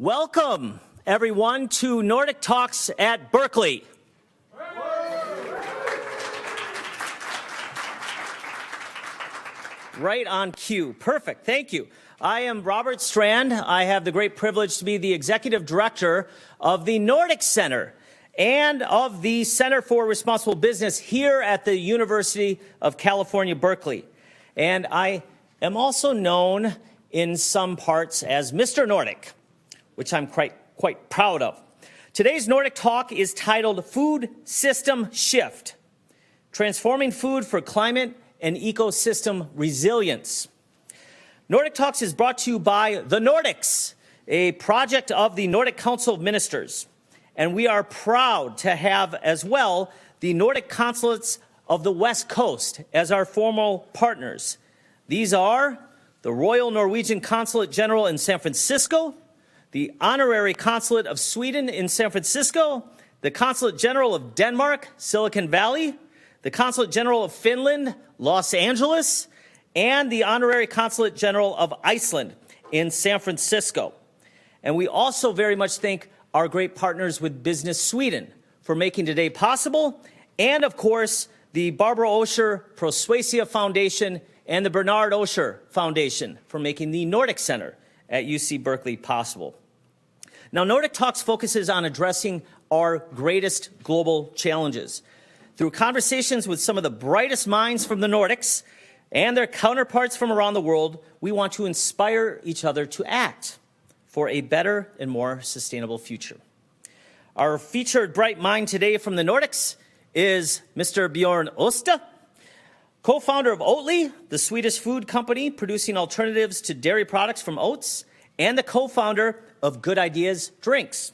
Welcome, everyone, to Nordic Talks at Berkeley. Right on cue. Perfect. Thank you. I am Robert Strand. I have the great privilege to be the executive director of the Nordic Center and of the Center for Responsible Business here at the University of California, Berkeley. And I am also known in some parts as Mr. Nordic, which I'm quite proud of. Today's Nordic Talk is titled Food System Shift, Transforming Food for Climate and Ecosystem Resilience. Nordic Talks is brought to you by the Nordics, a project of the Nordic Council of Ministers. And we are proud to have as well the Nordic consulates of the West Coast as our formal partners. These are the Royal Norwegian Consulate General in San Francisco, the Honorary Consulate of Sweden in San Francisco, the Consulate General of Denmark, Silicon Valley, the Consulate General of Finland, Los Angeles, and the Honorary Consulate General of Iceland in San Francisco. And we also very much thank our great partners with Business Sweden for making today possible, and of course, the Barbara Osher Prosuecia Foundation and the Bernard Osher Foundation for making the Nordic Center at UC Berkeley possible. Now, Nordic Talks focuses on addressing our greatest global challenges. Through conversations with some of the brightest minds from the Nordics and their counterparts from around the world, we want to inspire each other to act for a better and more sustainable future. Our featured bright mind today from the Nordics is Mr. Bjorn Osta, co-founder of Oatly, the Swedish food company producing alternatives to dairy products from oats, and the co-founder of Good Ideas Drinks.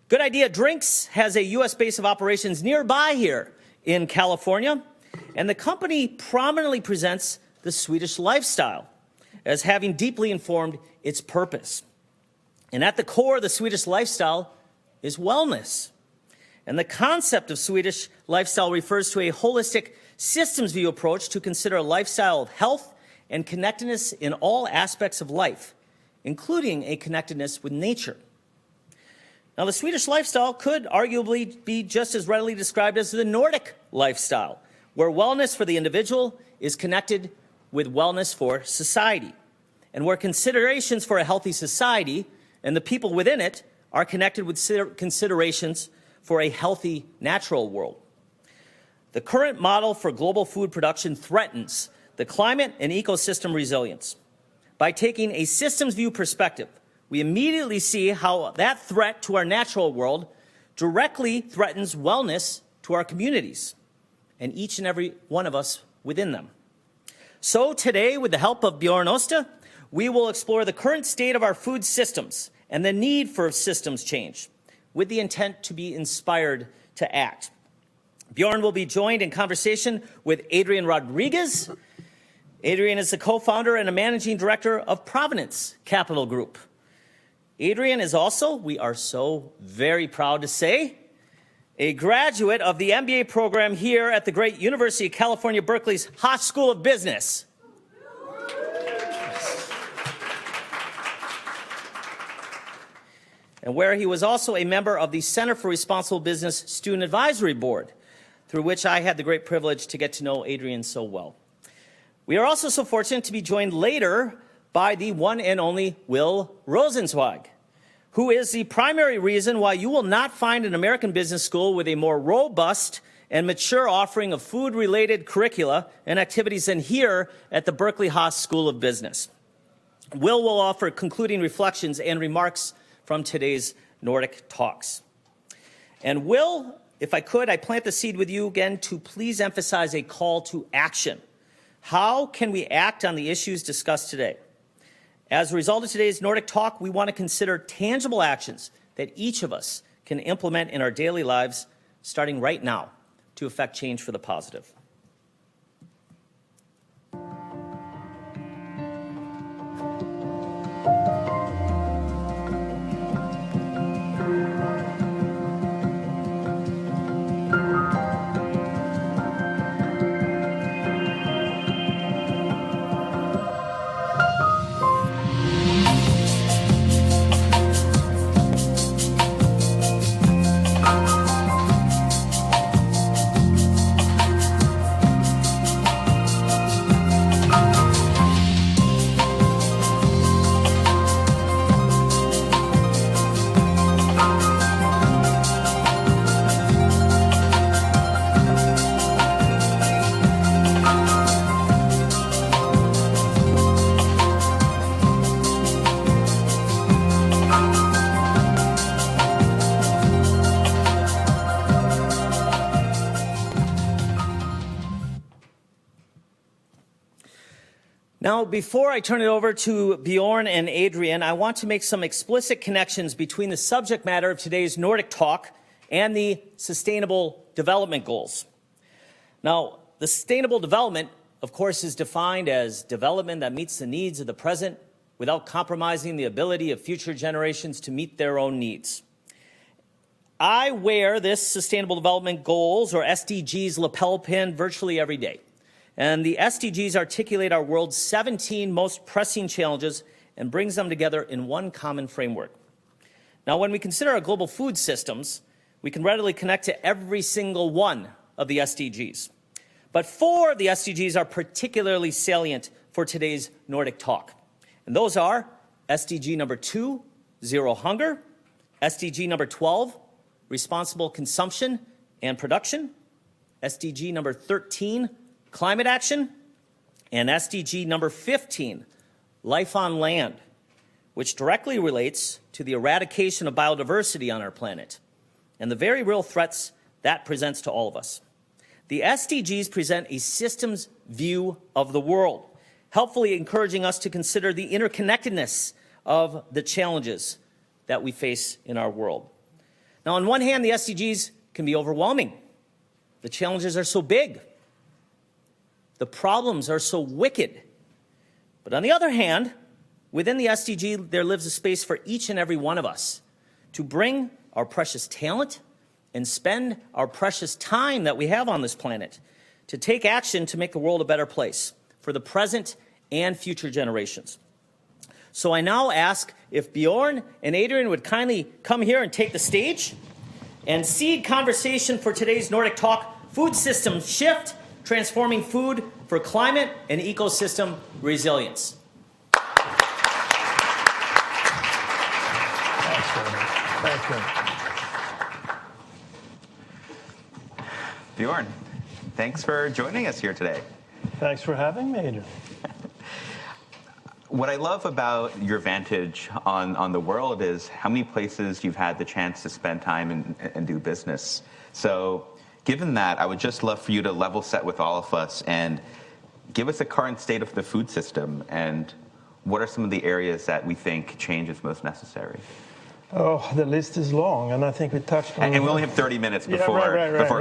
Good Idea Drinks has a U.S. base of operations nearby here in California, and the company prominently presents the Swedish lifestyle as having deeply informed its purpose. And at the core of the Swedish lifestyle is wellness. And the concept of Swedish lifestyle refers to a holistic systems view approach to consider a lifestyle of health and connectedness in all aspects of life, including a connectedness with nature. Now, the Swedish lifestyle could arguably be just as readily described as the Nordic lifestyle, where wellness for the individual is connected with wellness for society, and where considerations for a healthy society and the people within it are connected with considerations for a healthy natural world. The current model for global food production threatens the climate and ecosystem resilience. By taking a systems view perspective, we immediately see how that threat to our natural world directly threatens wellness to our communities and each and every one of us within them. So today, with the help of Bjorn Osta, we will explore the current state of our food systems and the need for systems change with the intent to be inspired to act. Bjorn will be joined in conversation with Adrian Rodriguez. Adrian is the co-founder and a managing director of Provenance Capital Group. Adrian is also, we are so very proud to say, a graduate of the MBA program here at the great University of California, Berkeley's Haas School of Business. And where he was also a member of the Center for Responsible Business Student Advisory Board, through which I had the great privilege to get to know Adrian so well. We are also so fortunate to be joined later by the one and only Will Rosenzweig, who is the primary reason why you will not find an American business school with a more robust and mature offering of food-related curricula and activities than here at the Berkeley Haas School of Business. Will offer concluding reflections and remarks from today's Nordic Talks. And Will, if I could, I plant the seed with you again to please emphasize a call to action. How can we act on the issues discussed today? As a result of today's Nordic Talk, we want to consider tangible actions that each of us can implement in our daily lives, starting right now, to affect change for the positive. Now, before I turn it over to Bjorn and Adrian, I want to make some explicit connections between the subject matter of today's Nordic talk and the Sustainable Development Goals. Now, the Sustainable Development, of course, is defined as development that meets the needs of the present without compromising the ability of future generations to meet their own needs. I wear this Sustainable Development Goals, or SDGs, lapel pin virtually every day. And the SDGs articulate our world's 17 most pressing challenges and brings them together in one common framework. Now, when we consider our global food systems, we can readily connect to every single one of the SDGs. But 4 of the SDGs are particularly salient for today's Nordic talk. And those are SDG number 2, zero hunger, SDG number 12, responsible consumption and production, SDG number 13, climate action, and SDG number 15, life on land, which directly relates to the eradication of biodiversity on our planet and the very real threats that presents to all of us. The SDGs present a systems view of the world, helpfully encouraging us to consider the interconnectedness of the challenges that we face in our world. Now, on one hand, the SDGs can be overwhelming. The challenges are so big. The problems are so wicked. But on the other hand, within the SDG, there lives a space for each and every one of us to bring our precious talent and spend our precious time that we have on this planet to take action to make the world a better place for the present and future generations. So I now ask if Bjorn and Adrian would kindly come here and take the stage and seed conversation for today's Nordic talk, Food Systems Shift, Transforming Food for Climate and Ecosystem Resilience. Thanks, Bjorn, thanks for joining us here today. Thanks for having me, Adrian. What I love about your vantage on the world is how many places you've had the chance to spend time and do business. So given that, I would just love for you to level set with all of us and give us a current state of the food system and what are some of the areas that we think change is most necessary. Oh, the list is long, and I think we touched on... And we only have 30 minutes before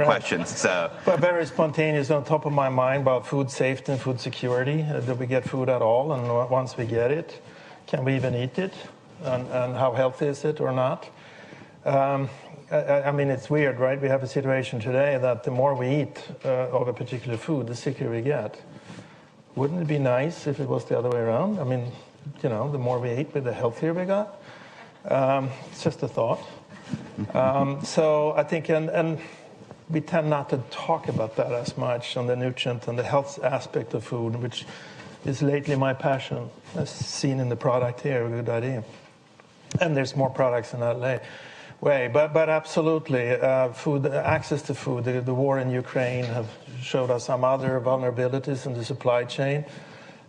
questions. So. But very spontaneous, on top of my mind about food safety and food security. Do we get food at all? And once we get it, can we even eat it? And how healthy is it or not? I mean, it's weird, right? We have a situation today that the more we eat of a particular food, the sicker we get. Wouldn't it be nice if it was the other way around? I mean, you know, the more we eat, the healthier we got. It's just a thought. So I think, and we tend not to talk about that as much on the nutrient and the health aspect of food, which is lately my passion, as seen in the product here, a good idea. And there's more products in that way. But absolutely, food, access to food, the war in Ukraine have showed us some other vulnerabilities in the supply chain.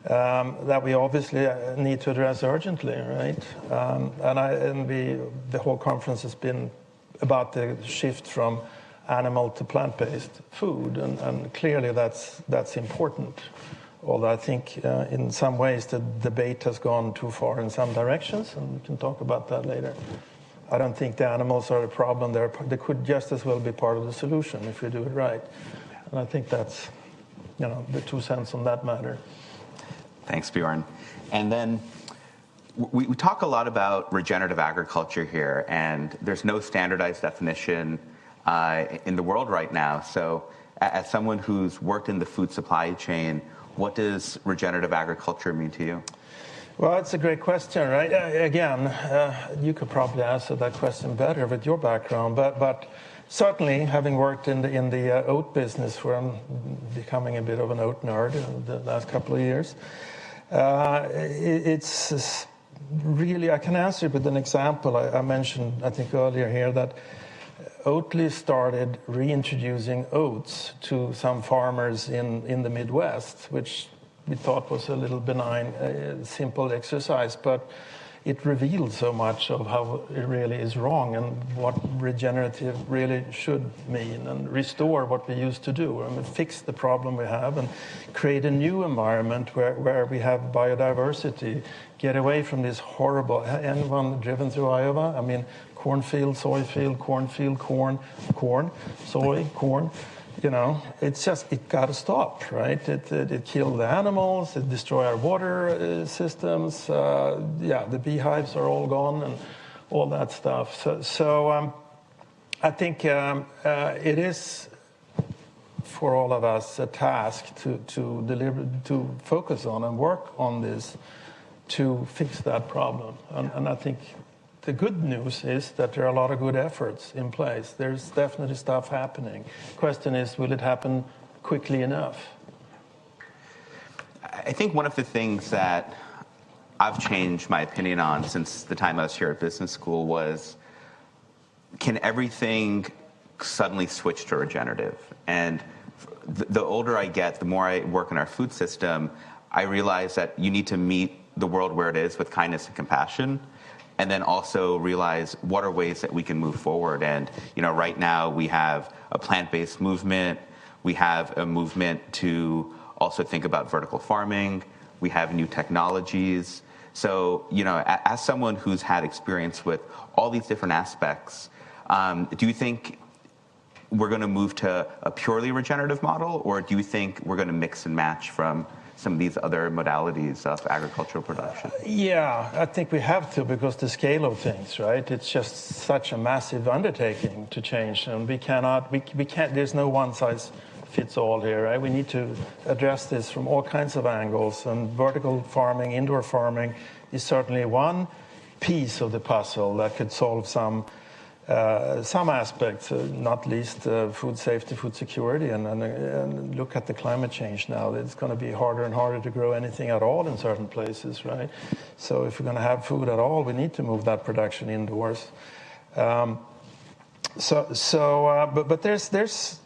That we obviously need to address urgently, right? And the whole conference has been about the shift from animal to plant-based food, and clearly that's important. Although I think in some ways the debate has gone too far in some directions, and we can talk about that later. I don't think the animals are the problem. They could just as well be part of the solution if we do it right. And I think that's, you know, the 2 cents on that matter. Thanks, Bjorn. And then we talk a lot about regenerative agriculture here, and there's no standardized definition in the world right now. So as someone who's worked in the food supply chain, what does regenerative agriculture mean to you? Well, it's a great question, right? Again, you could probably answer that question better with your background, but certainly, having worked in the oat business, where I'm becoming a bit of an oat nerd the last couple of years, it's really, I can answer it with an example. I mentioned, I think earlier here, that Oatly started reintroducing oats to some farmers in the Midwest, which we thought was a little benign, simple exercise, but it revealed so much of how it really is wrong and what regenerative really should mean, and restore what we used to do, and fix the problem we have and create a new environment where we have biodiversity, get away from this horrible, anyone driven through Iowa? I mean, cornfield, soy field, cornfield, corn, soy, corn. You know, it's just, it got to stop, right? It killed the animals, it destroyed our water systems. The beehives are all gone and all that stuff. So I think it is for all of us a task to focus on and work on this to fix that problem. And I think the good news is that there are a lot of good efforts in place. There's definitely stuff happening. Question is, will it happen quickly enough? I think one of the things that I've changed my opinion on since the time I was here at business school was, can everything suddenly switch to regenerative? And the older I get, the more I work in our food system, I realize that you need to meet the world where it is with kindness and compassion, and then also realize what are ways that we can move forward. And right now we have a plant-based movement. We have a movement to also think about vertical farming. We have new technologies. So, as someone who's had experience with all these different aspects, do you think we're going to move to a purely regenerative model, or do you think we're going to mix and match from some of these other modalities of agricultural production? Yeah, I think we have to, because the scale of things, right? It's just such a massive undertaking to change, and we can't, there's no one size fits all here, right? We need to address this from all kinds of angles, and vertical farming, indoor farming is certainly one piece of the puzzle that could solve some aspects, not least food safety, food security, and look at the climate change now. It's going to be harder and harder to grow anything at all in certain places, right? So if we're going to have food at all, we need to move that production indoors. But there's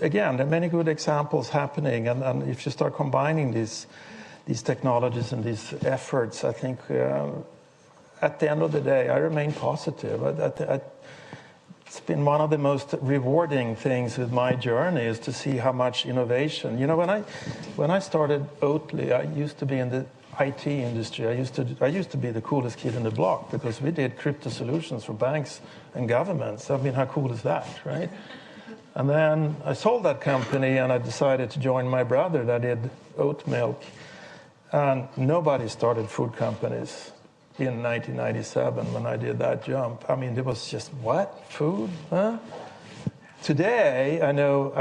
again, there are many good examples happening, and if you start combining these technologies and these efforts, I think at the end of the day, I remain positive. It's been one of the most rewarding things with my journey, is to see how much innovation. When I started Oatly, I used to be in the IT industry. I used to be the coolest kid in the block, because we did crypto solutions for banks and governments. I mean, how cool is that, right? And then I sold that company, and I decided to join my brother that did oat milk. And nobody started food companies in 1997 when I did that jump. I mean, it was just, what? Food? Huh? Today, I know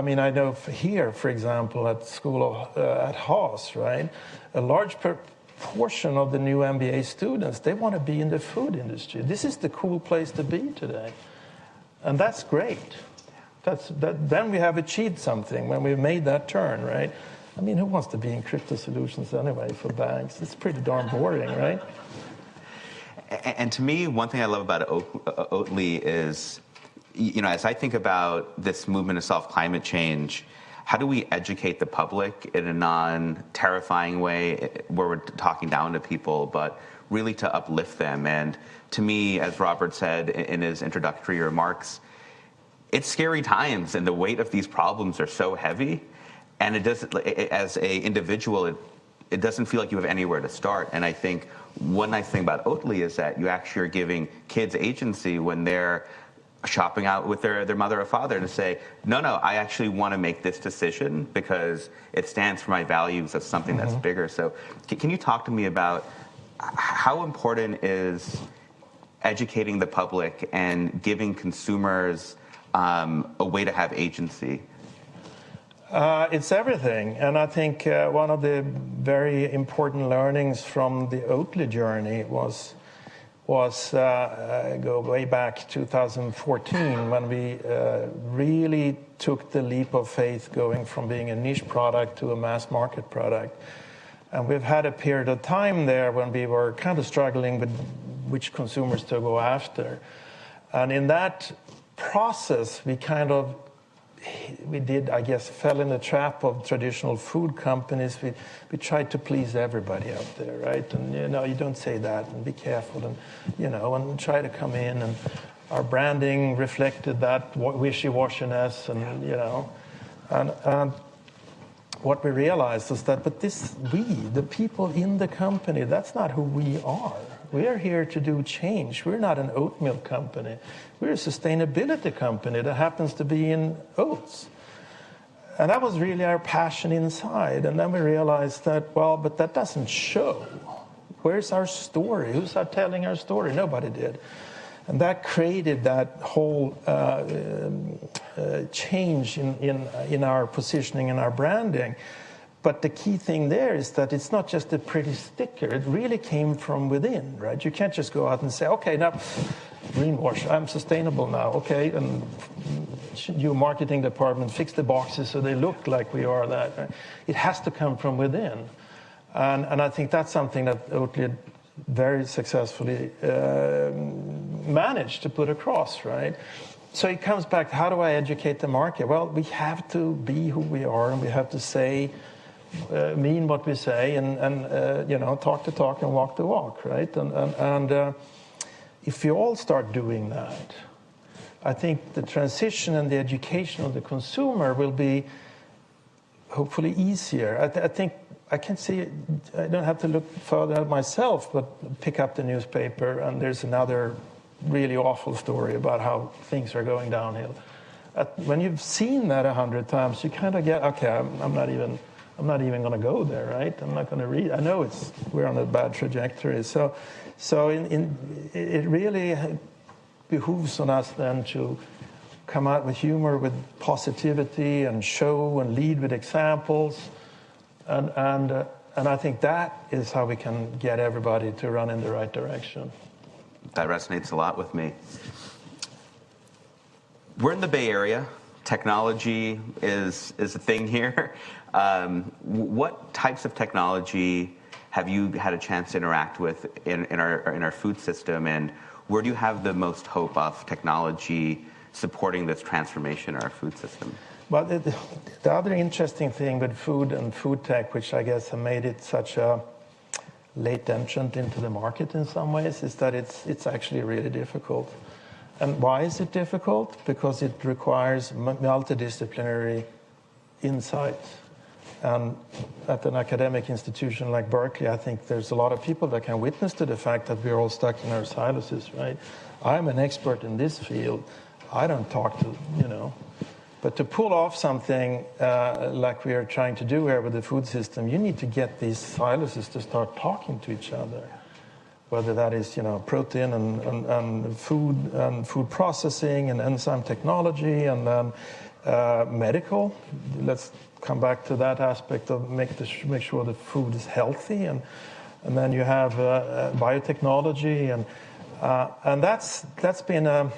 here, for example, at school at Haas, right? A large portion of the new MBA students, they want to be in the food industry. This is the cool place to be today. And that's great. Then we have achieved something when we've made that turn, right? I mean, who wants to be in crypto solutions anyway for banks? It's pretty darn boring, right? And to me, one thing I love about Oatly is, as I think about this movement to solve climate change, how do we educate the public in a non-terrifying way, where we're talking down to people, but really to uplift them? And to me, as Robert said in his introductory remarks, it's scary times, and the weight of these problems are so heavy, and it doesn't, as an individual, it doesn't feel like you have anywhere to start. And I think one nice thing about Oatly is that you actually are giving kids agency when they're shopping out with their mother or father, to say, no, I actually want to make this decision because it stands for my values of something that's bigger. So can you talk to me about how important is educating the public and giving consumers a way to have agency? It's everything. And I think one of the very important learnings from the Oatly journey was go way back 2014, when we really took the leap of faith, going from being a niche product to a mass market product. And we've had a period of time there when we were kind of struggling with which consumers to go after. And in that process, we kind of we did, I guess, fell in the trap of traditional food companies. We tried to please everybody out there, right? And, you don't say that, and be careful, and, and try to come in. And our branding reflected that wishy-washiness, and, and what we realized is that, but the people in the company, that's not who we are. We are here to do change. We're not an oat milk company. We're a sustainability company that happens to be in oats. And that was really our passion inside. And then we realized that, but that doesn't show. Where's our story? Who's telling our story? Nobody did. And that created that whole change in our positioning and our branding. But the key thing there is that it's not just a pretty sticker. It really came from within, right? You can't just go out and say, okay, now greenwash, I'm sustainable now, okay, and your marketing department fix the boxes so they look like we are that. Right? It has to come from within. And I think that's something that Oatly very successfully managed to put across, right? So it comes back to, how do I educate the market? Well, we have to be who we are, and we have to mean what we say, and talk the talk and walk the walk, right? And if we all start doing that, I think the transition and the education of the consumer will be hopefully easier. I think I can see it. I don't have to look further at myself, but pick up the newspaper, and there's another really awful story about how things are going downhill. When you've seen that 100 times, you kind of get, okay, I'm not even going to go there, right? I'm not going to read. I know we're on a bad trajectory. So it really behooves on us then to come out with humor, with positivity, and show and lead with examples, and I think that is how we can get everybody to run in the right direction. That resonates a lot with me. We're in the Bay Area. Technology is a thing here. What types of technology have you had a chance to interact with in our food system, and where do you have the most hope of technology supporting this transformation in our food system? Well, the other interesting thing with food and food tech, which I guess have made it such a late entrant into the market in some ways, is that it's actually really difficult. And why is it difficult? Because it requires multidisciplinary insight. And at an academic institution like Berkeley, I think there's a lot of people that can witness to the fact that we're all stuck in our silos, right? I'm an expert in this field. I don't talk to, But to pull off something like we are trying to do here with the food system, you need to get these silos to start talking to each other. Whether that is, protein and food processing and enzyme technology, and then medical. Let's come back to that aspect of make sure the food is healthy, and then you have biotechnology, and that's been a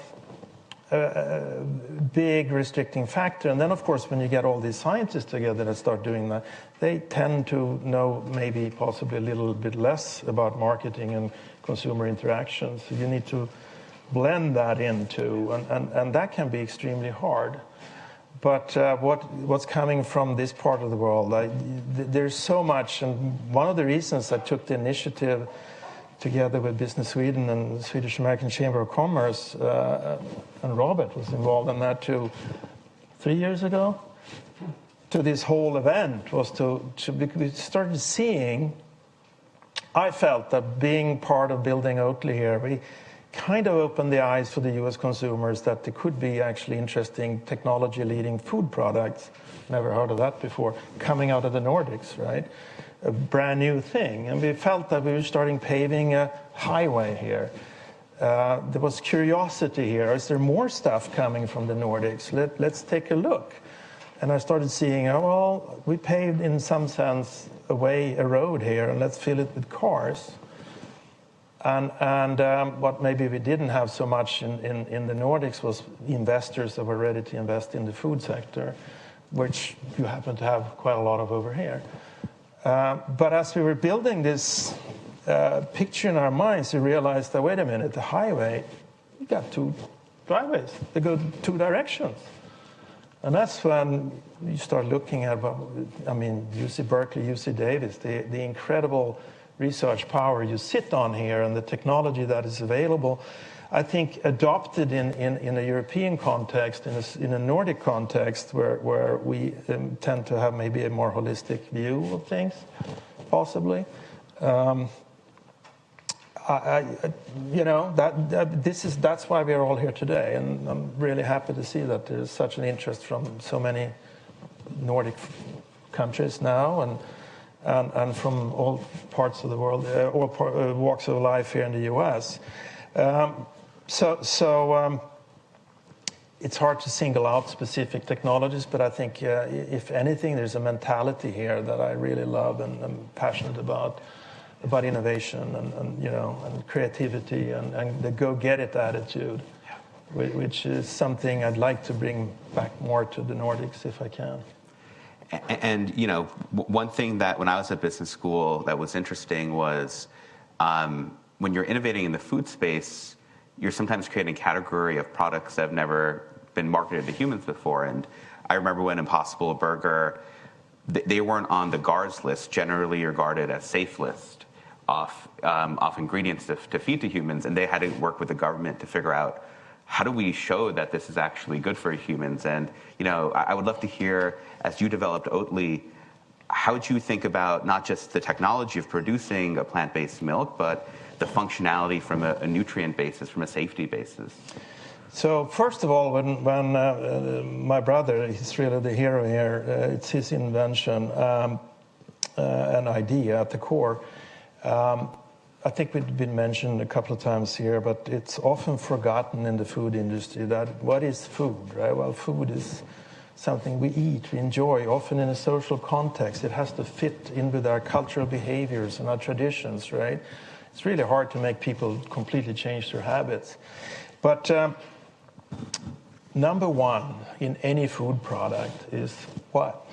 big restricting factor. And then, of course, when you get all these scientists together that start doing that, they tend to know maybe possibly a little bit less about marketing and consumer interactions. So you need to blend that into, and that can be extremely hard. But what's coming from this part of the world, there's so much, and one of the reasons I took the initiative together with Business Sweden and the Swedish American Chamber of Commerce, and Robert was involved in that too, 3 years ago, to this whole event, was we started seeing, I felt that being part of building Oatly here, we kind of opened the eyes for the US consumers that there could be actually interesting technology-leading food products, never heard of that before, coming out of the Nordics, right? A brand new thing. And we felt that we were starting paving a highway here. There was curiosity here. Is there more stuff coming from the Nordics? Let's take a look. And I started seeing, we paved in some sense a road here, and let's fill it with cars. And what maybe we didn't have so much in the Nordics was investors that were ready to invest in the food sector, which you happen to have quite a lot of over here. But as we were building this picture in our minds, we realized that, wait a minute, the highway, you got 2 driveways. They go 2 directions. And that's when you start looking at, UC Berkeley, UC Davis, the incredible research power you sit on here and the technology that is available. I think adopted in a European context, in a Nordic context, where we tend to have maybe a more holistic view of things, possibly. That's why we're all here today, and I'm really happy to see that there's such an interest from so many Nordic countries now, and from all parts of the world, all walks of life here in the U.S. It's hard to single out specific technologies, but I think if anything, there's a mentality here that I really love and I'm passionate about innovation and creativity and the go-get-it attitude, which is something I'd like to bring back more to the Nordics if I can. And one thing that when I was at business school that was interesting was when you're innovating in the food space, you're sometimes creating a category of products that have never been marketed to humans before. And I remember when Impossible Burger, they weren't on the GARS list, generally regarded as safe list of ingredients to feed to humans, and they had to work with the government to figure out how do we show that this is actually good for humans. And I would love to hear, as you developed Oatly, how did you think about not just the technology of producing a plant-based milk, but the functionality from a nutrient basis, from a safety basis? So first of all, when my brother, he's really the hero here, it's his invention, an idea at the core. I think we've been mentioned a couple of times here, but it's often forgotten in the food industry that what is food, right? Well, food is something we eat, we enjoy, often in a social context. It has to fit in with our cultural behaviors and our traditions, right? It's really hard to make people completely change their habits. But number one in any food product is what?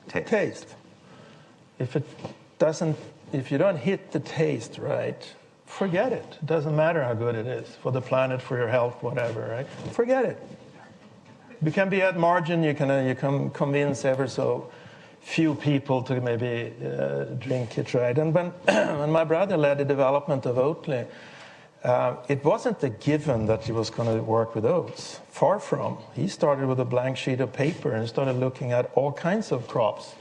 Taste. If you don't hit the taste right, forget it. It doesn't matter how good it is for the planet, for your health, whatever, right? Forget it. You can be at margin, you can convince ever so few people to maybe drink it, right? And when my brother led the development of Oatly, it wasn't a given that he was going to work with oats. Far from. He started with a blank sheet of paper and started looking at all kinds of crops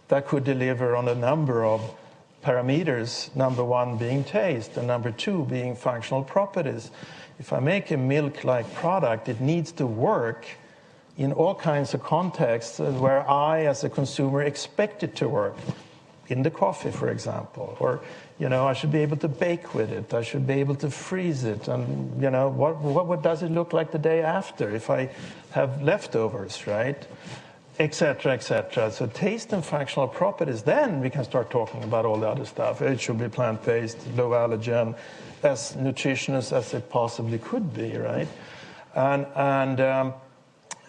that could deliver on a number of parameters, number one being taste, and number two being functional properties. If I make a milk-like product, it needs to work in all kinds of contexts where I, as a consumer, expect it to work. In the coffee, for example. Or, I should be able to bake with it. I should be able to freeze it. And, what does it look like the day after if I have leftovers, right? Etc., etc. So taste and functional properties, then we can start talking about all the other stuff. It should be plant-based, low allergen, as nutritious as it possibly could be, right? And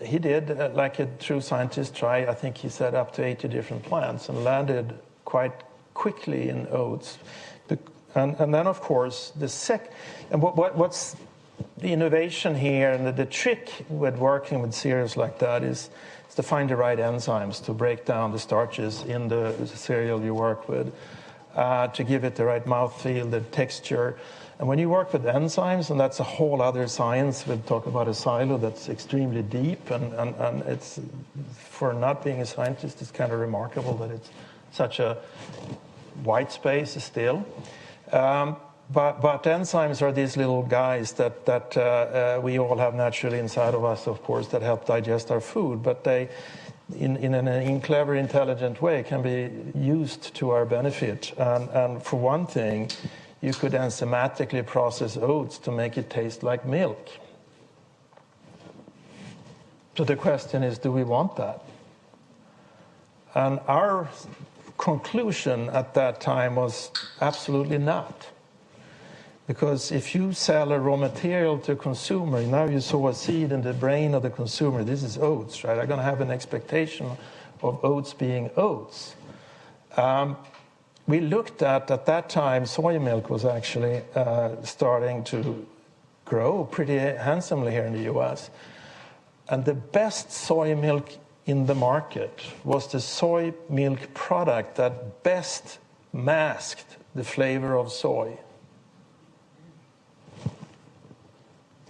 he did, like a true scientist, try, I think he said, up to 80 different plants and landed quite quickly in oats. And then, of course, what's the innovation here and the trick with working with cereals like that is to find the right enzymes to break down the starches in the cereal you work with, to give it the right mouthfeel, the texture. And when you work with enzymes, and that's a whole other science, we'll talk about a silo that's extremely deep, and it's, for not being a scientist, it's kind of remarkable that it's such a white space still. But enzymes are these little guys that we all have naturally inside of us, of course, that help digest our food. But they, in a clever, intelligent way, can be used to our benefit. And for one thing, you could enzymatically process oats to make it taste like milk. So the question is, do we want that? And our conclusion at that time was absolutely not. Because if you sell a raw material to a consumer, now you sow a seed in the brain of the consumer, this is oats, right? I'm going to have an expectation of oats being oats. We looked at that time, soy milk was actually starting to grow pretty handsomely here in the US. And the best soy milk in the market was the soy milk product that best masked the flavor of soy.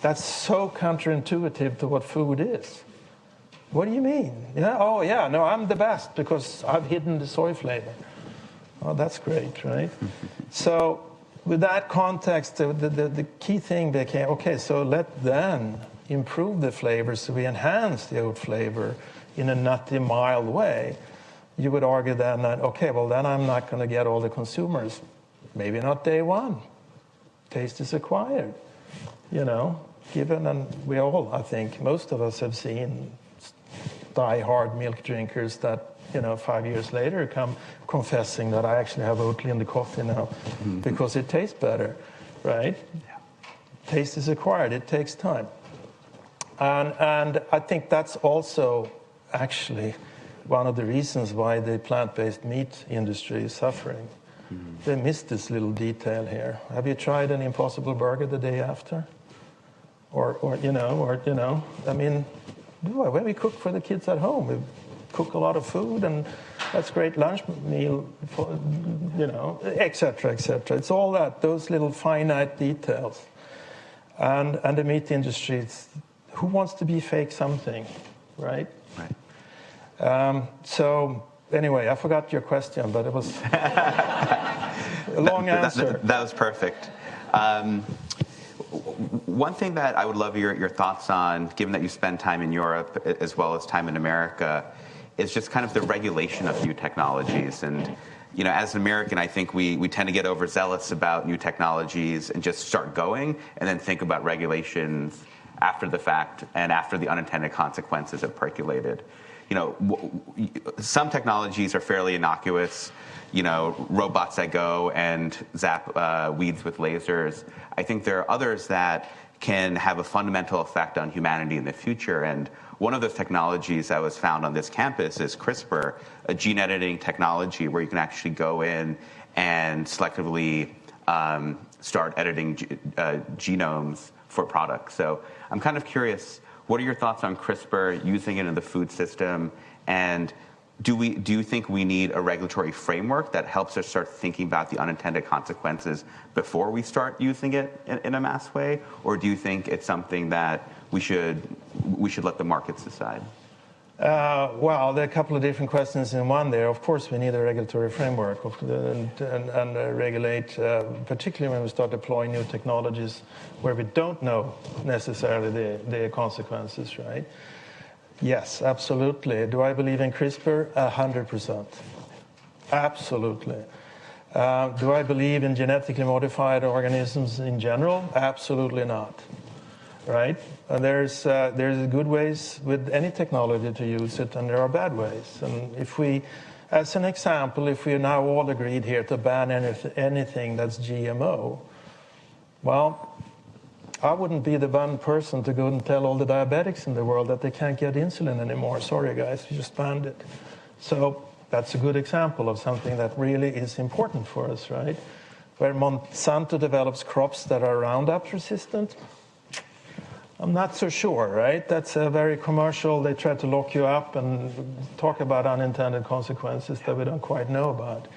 That's so counterintuitive to what food is. What do you mean? Yeah, oh yeah, no, I'm the best because I've hidden the soy flavor. Oh, that's great, right? So with that context, the key thing became, okay, so let then improve the flavor, so we enhance the oat flavor in a nutty, mild way. You would argue then that, okay, well then I'm not going to get all the consumers. Maybe not day one. Taste is acquired, you know. Given, and we all, I think, most of us have seen die-hard milk drinkers that, you know, 5 years later come confessing that I actually have Oatly in the coffee now because it tastes better, right? Yeah. Taste is acquired. It takes time. And I think that's also actually one of the reasons why the plant-based meat industry is suffering. They missed this little detail here. Have you tried an Impossible Burger the day after? Or you know, I mean, when we cook for the kids at home, we cook a lot of food, and that's great lunch meal, for, you know, et cetera, et cetera. It's all that, those little finite details. And the meat industry, who wants to be fake something, right? Right. So anyway, I forgot your question, but it was a long answer. That was perfect. One thing that I would love your thoughts on, given that you spend time in Europe as well as time in America, is just kind of the regulation of new technologies. And, you know, as an American, I think we tend to get overzealous about new technologies and just start going and then think about regulations after the fact and after the unintended consequences have percolated. You know, some technologies are fairly innocuous. You know, robots that go and zap weeds with lasers. I think there are others that can have a fundamental effect on humanity in the future. And one of those technologies that was found on this campus is CRISPR, a gene editing technology where you can actually go in and selectively start editing genomes for products. So I'm kind of curious, what are your thoughts on CRISPR, using it in the food system, and do you think we need a regulatory framework that helps us start thinking about the unintended consequences before we start using it in a mass way, or do you think it's something that we should let the markets decide? Well, there are a couple of different questions in one there. Of course, we need a regulatory framework and regulate, particularly when we start deploying new technologies where we don't know necessarily the consequences, right? Yes, absolutely. Do I believe in CRISPR? 100%. Absolutely. Do I believe in genetically modified organisms in general? Absolutely not. Right? There's good ways with any technology to use it, and there are bad ways. And if we, as an example, if we are now all agreed here to ban anything that's GMO, well, I wouldn't be the one person to go and tell all the diabetics in the world that they can't get insulin anymore. Sorry, guys, we just banned it. So that's a good example of something that really is important for us, right? Where Monsanto develops crops that are Roundup resistant, I'm not so sure, right? That's a very commercial, they try to lock you up and talk about unintended consequences that we don't quite know about.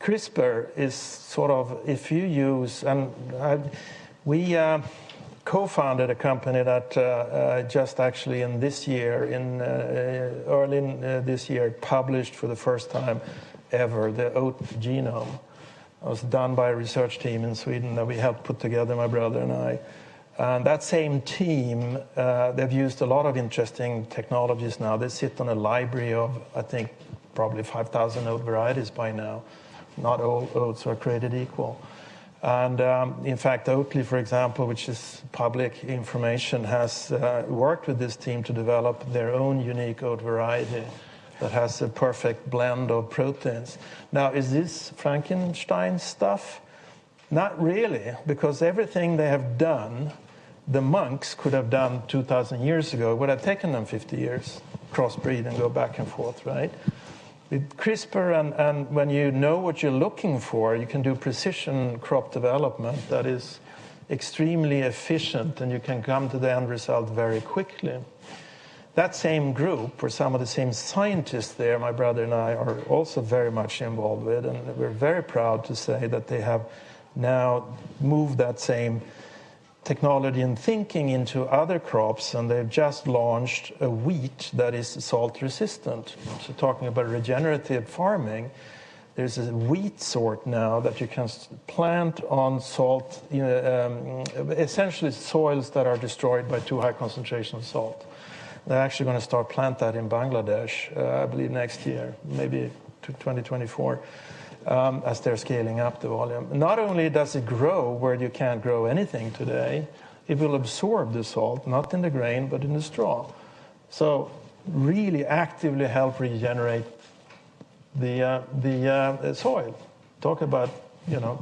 CRISPR is sort of, if you use, and we co-founded a company that just actually in this year, early in this year, published for the first time ever the oat genome. It was done by a research team in Sweden that we helped put together, my brother and I. And that same team, they've used a lot of interesting technologies now. They sit on a library of, I think, probably 5,000 oat varieties by now. Not all oats are created equal. And in fact, Oatly, for example, which is public information, has worked with this team to develop their own unique oat variety that has a perfect blend of proteins. Now, is this Frankenstein stuff? Not really, because everything they have done, the monks could have done 2,000 years ago. It would have taken them 50 years, crossbreed and go back and forth, right? With CRISPR, and when you know what you're looking for, you can do precision crop development that is extremely efficient, and you can come to the end result very quickly. that same group, or some of the same scientists there, my brother and I are also very much involved with, and we're very proud to say that they have now moved that same technology and thinking into other crops, and they've just launched a wheat that is salt resistant. So talking about regenerative farming, there's a wheat sort now that you can plant on salt, essentially soils that are destroyed by too high concentration of salt. They're actually going to start plant that in Bangladesh, I believe next year, maybe 2024. As they're scaling up the volume. Not only does it grow where you can't grow anything today, it will absorb the salt, not in the grain, but in the straw. So really actively help regenerate the soil. Talk about,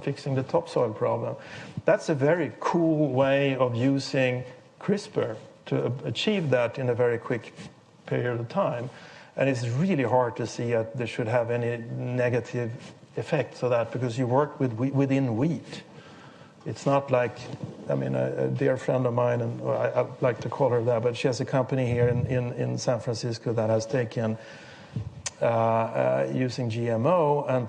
fixing the topsoil problem. That's a very cool way of using CRISPR to achieve that in a very quick period of time. And it's really hard to see that there should have any negative effects of that, because you work within wheat. It's not like, a dear friend of mine, and I like to call her that, but she has a company here in San Francisco that has taken using GMO and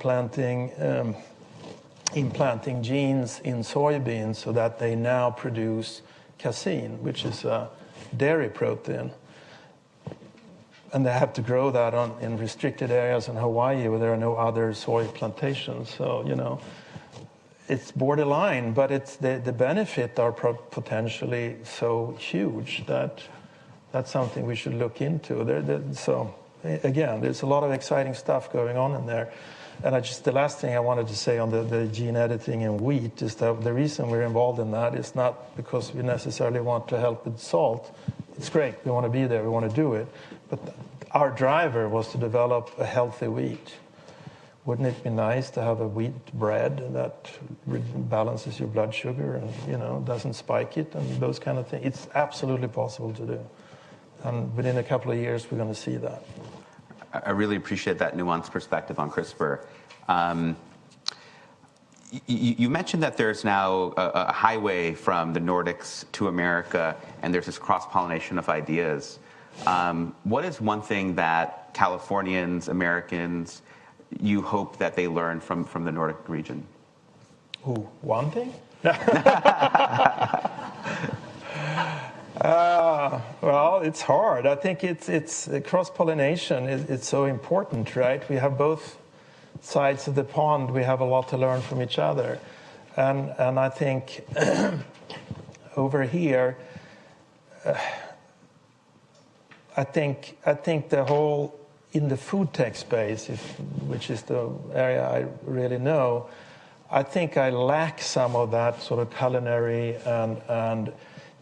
implanting genes in soybeans so that they now produce casein, which is a dairy protein. And they have to grow that in restricted areas in Hawaii where there are no other soy plantations. So, it's borderline, but it's the benefit are potentially so huge that that's something we should look into. So, again, there's a lot of exciting stuff going on in there. And the last thing I wanted to say on the gene editing in wheat is that the reason we're involved in that is not because we necessarily want to help with salt. It's great. We want to be there. We want to do it. But our driver was to develop a healthy wheat. Wouldn't it be nice to have a wheat bread that balances your blood sugar and, doesn't spike it and those kind of things? It's absolutely possible to do. And within a couple of years, we're going to see that. I really appreciate that nuanced perspective on CRISPR. You mentioned that there's now a highway from the Nordics to America, and there's this cross-pollination of ideas. What is one thing that Californians, Americans, you hope that they learn from the Nordic region? Ooh, one thing? Well, it's hard. I think it's cross-pollination. It's so important, right? We have both sides of the pond. We have a lot to learn from each other, and I think over here, I think the whole in the food tech space, which is the area I really know, I think I lack some of that sort of culinary and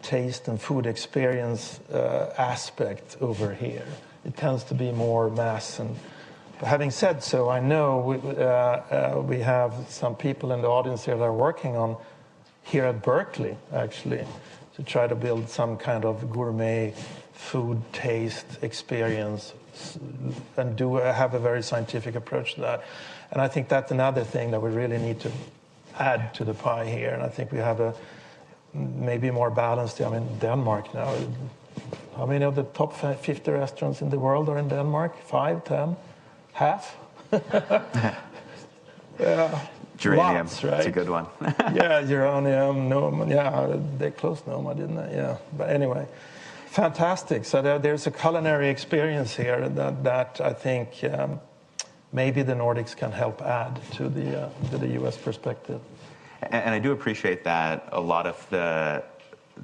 taste and food experience aspect over here. It tends to be more mass. And having said so, I know we have some people in the audience here that are working on here at Berkeley, actually, to try to build some kind of gourmet food taste experience and have a very scientific approach to that. And I think that's another thing that we really need to add to the pie here. And I think we have maybe more balanced. Denmark now. How many of the top 50 restaurants in the world are in Denmark? 5, 10, half? Geranium, lots, right? It's a good one. Yeah, geranium, Noma. Yeah, they closed Noma, didn't they? Yeah, but anyway, fantastic. So there's a culinary experience here that I think maybe the Nordics can help add to the U.S. perspective. And I do appreciate that a lot of the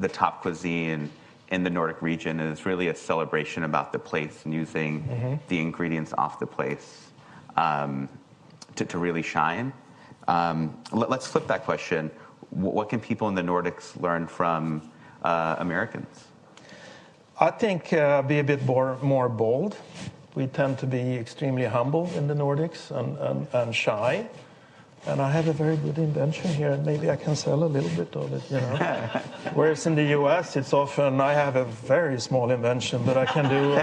top cuisine in the Nordic region is really a celebration about the place and using the ingredients off the place to really shine. Let's flip that question. What can people in the Nordics learn from Americans? I think be a bit more bold. We tend to be extremely humble in the Nordics and shy. And I have a very good invention here, and maybe I can sell a little bit of it, Whereas in the U.S., it's often I have a very small invention, but I can do,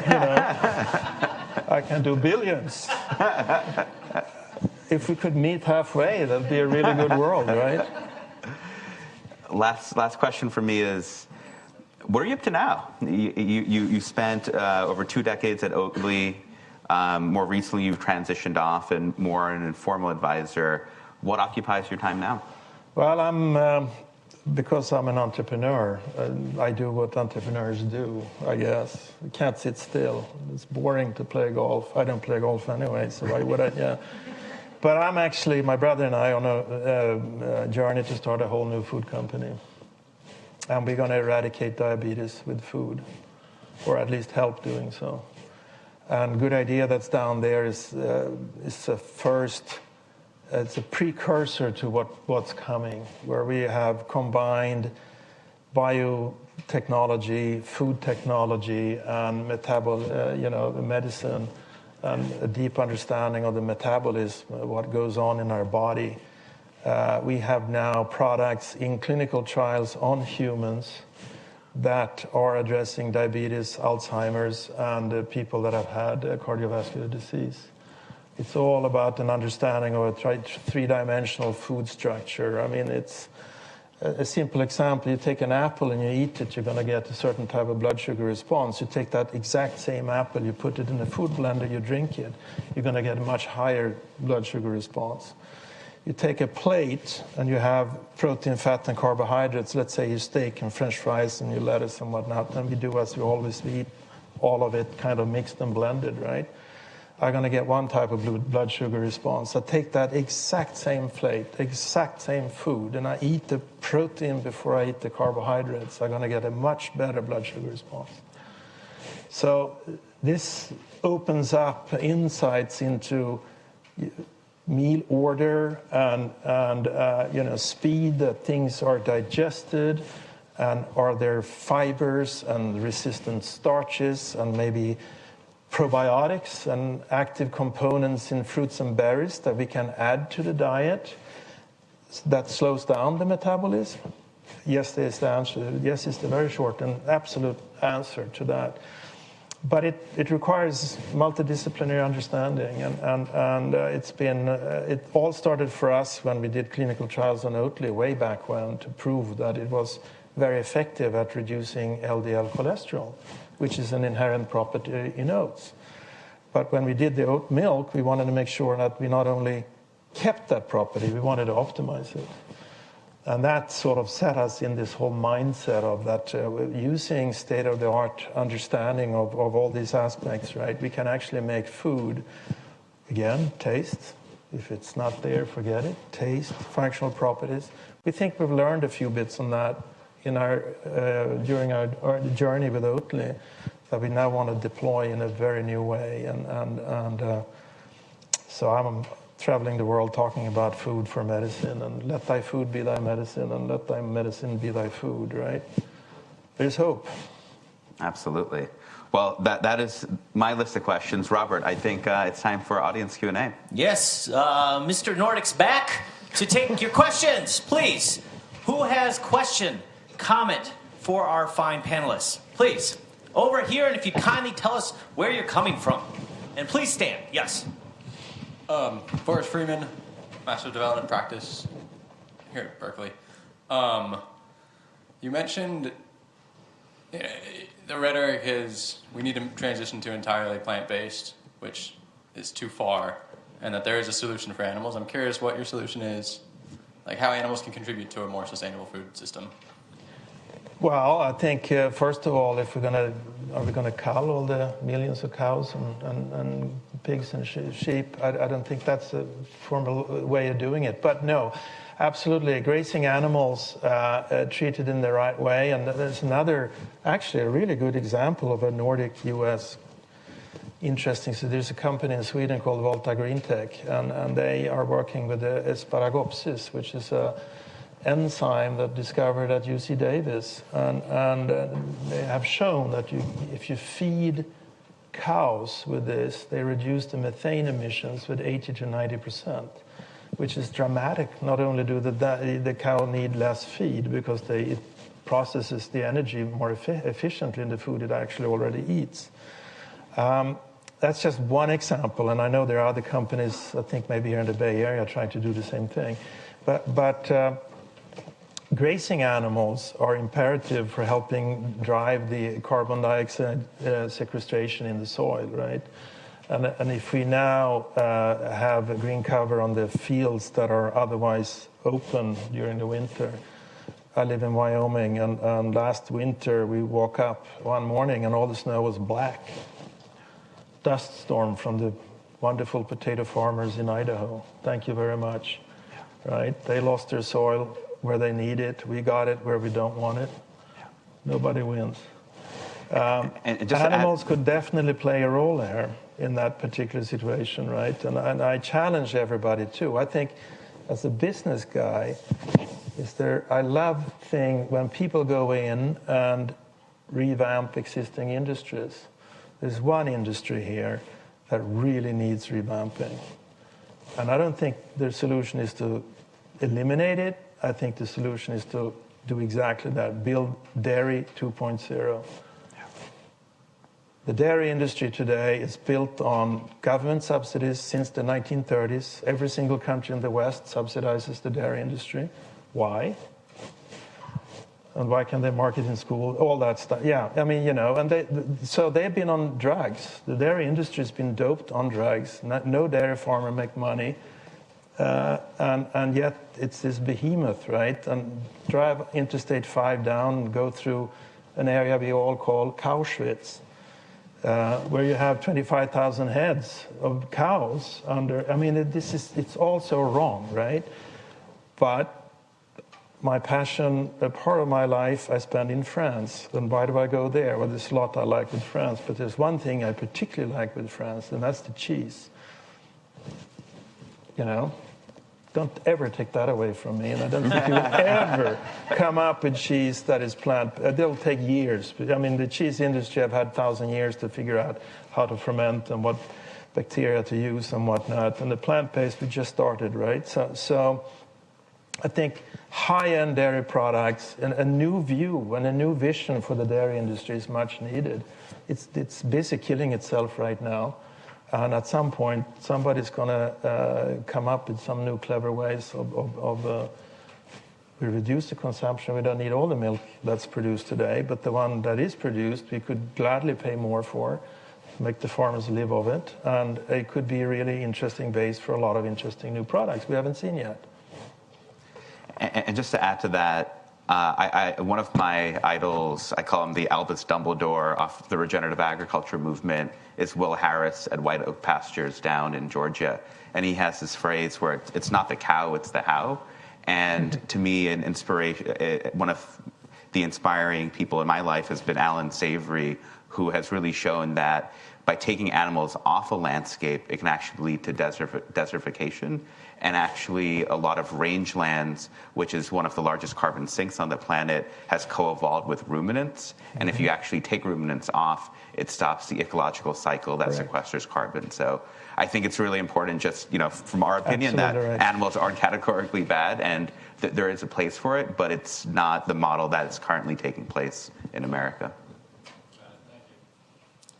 I can do billions. If we could meet halfway, that'd be a really good world, right? Last question for me is, What are you up to now? You spent over 2 decades at Oatly. More recently, you've transitioned off and more an informal advisor. What occupies your time now? Well, because I'm an entrepreneur, I do what entrepreneurs do, I guess. You can't sit still. It's boring to play golf. I don't play golf anyway, so why would I? Yeah. But I'm actually, my brother and I, on a journey to start a whole new food company. And we're going to eradicate diabetes with food, or at least help doing so. And good idea that's down there is a first. It's a precursor to what's coming, where we have combined biotechnology, food technology, and medicine, and a deep understanding of the metabolism, what goes on in our body. We have now products in clinical trials on humans that are addressing diabetes, Alzheimer's, and people that have had cardiovascular disease. It's all about an understanding of a three-dimensional food structure. I mean, it's a simple example. You take an apple and you eat it, you're going to get a certain type of blood sugar response. You take that exact same apple, you put it in a food blender, you drink it, you're going to get a much higher blood sugar response. You take a plate and you have protein, fat, and carbohydrates. Let's say you steak and French fries and your lettuce and whatnot. And we do as we always eat, all of it kind of mixed and blended, right? I'm going to get one type of blood sugar response. I take that exact same plate, exact same food, and I eat the protein before I eat the carbohydrates. I'm going to get a much better blood sugar response. So this opens up insights into meal order and speed that things are digested, and are there fibers and resistant starches and maybe probiotics and active components in fruits and berries that we can add to the diet that slows down the metabolism? Yes, is the answer. Yes is the very short and absolute answer to that. But it requires multidisciplinary understanding, and it all started for us when we did clinical trials on Oatly way back when, to prove that it was very effective at reducing LDL cholesterol, which is an inherent property in oats. But when we did the oat milk, we wanted to make sure that we not only kept that property, we wanted to optimize it. And that sort of set us in this whole mindset of that using state-of-the-art understanding of all these aspects, right? We can actually make food, again, taste. If it's not there, forget it. Taste, functional properties. We think we've learned a few bits on that during our journey with Oatly, that we now want to deploy in a very new way. So I'm traveling the world talking about food for medicine, and let thy food be thy medicine, and let thy medicine be thy food, right? There's hope. Absolutely. Well, that is my list of questions. Robert, I think it's time for audience Q&A. Yes, Mr. Nordic's back to take your questions, please. Who has question, comment for our fine panelists? Please, over here, and if you kindly tell us where you're coming from. And please stand, yes. Forrest Freeman, Master of Development Practice here at Berkeley. You mentioned the rhetoric is we need to transition to entirely plant-based, which is too far, and that there is a solution for animals. I'm curious what your solution is, like how animals can contribute to a more sustainable food system. Well, I think first of all, if are we gonna cull all the millions of cows and pigs and sheep? I don't think that's a formal way of doing it. But no, absolutely, grazing animals treated in the right way. And there's actually a really good example of a Nordic U.S. interesting. So there's a company in Sweden called Volta Greentech, and they are working with the Asparagopsis, which is a enzyme that discovered at UC Davis, and they have shown that if you feed cows with this, they reduce the methane emissions with 80 to 90%, which is dramatic. Not only do the cow need less feed because it processes the energy more efficiently in the food it actually already eats. That's just one example, and I know there are other companies, I think maybe here in the Bay Area, trying to do the same thing. But grazing animals are imperative for helping drive the carbon dioxide sequestration in the soil, right? And if we now have a green cover on the fields that are otherwise open during the winter. I live in Wyoming, and last winter we woke up one morning and all the snow was black. Dust storm from the wonderful potato farmers in Idaho. Thank you very much. Right? They lost their soil where they need it. We got it where we don't want it. Nobody wins. And just Animals could definitely play a role there in that particular situation, right? And I challenge everybody too. I think as a business guy, I love when people go in and revamp existing industries. There's one industry here that really needs revamping. And I don't think the solution is to eliminate it. I think the solution is to do exactly that, build dairy 2.0. The dairy industry today is built on government subsidies since the 1930s. Every single country in the West subsidizes the dairy industry. Why? And why can they market in school? All that stuff. Yeah, I mean, and so they've been on drugs. The dairy industry has been doped on drugs. No dairy farmer make money. And yet it's this behemoth, right? And drive Interstate 5 down, go through an area we all call Cowschwitz, where you have 25,000 heads of cows under. I mean, it's all so wrong, right? But my passion, a part of my life I spend in France. And why do I go there? Well, there's a lot I like with France, but there's one thing I particularly like with France, and that's the cheese. Don't ever take that away from me. And I don't think you will ever come up with cheese that is plant. They'll take years. I mean, the cheese industry have had 1,000 years to figure out how to ferment and what bacteria to use and whatnot. And the plant-based, we just started, right? So I think high-end dairy products and a new view and a new vision for the dairy industry is much needed. It's busy killing itself right now. And at some point, somebody's going to come up with some new clever ways of we reduce the consumption. We don't need all the milk that's produced today, but the one that is produced, we could gladly pay more for, make the farmers live of it. And it could be a really interesting base for a lot of interesting new products we haven't seen yet. And just to add to that, one of my idols, I call him the Albus Dumbledore of the regenerative agriculture movement, is Will Harris at White Oak Pastures down in Georgia. And he has this phrase where it's not the cow, it's the how. And to me, an inspiration, one of the inspiring people in my life has been Alan Savory, who has really shown that by taking animals off a landscape, it can actually lead to desertification. And actually, a lot of rangelands, which is one of the largest carbon sinks on the planet, has co-evolved with ruminants. And if you actually take ruminants off, it stops the ecological cycle that sequesters carbon. So I think it's really important, just from our opinion, that animals aren't categorically bad, and that there is a place for it, but it's not the model that is currently taking place in America.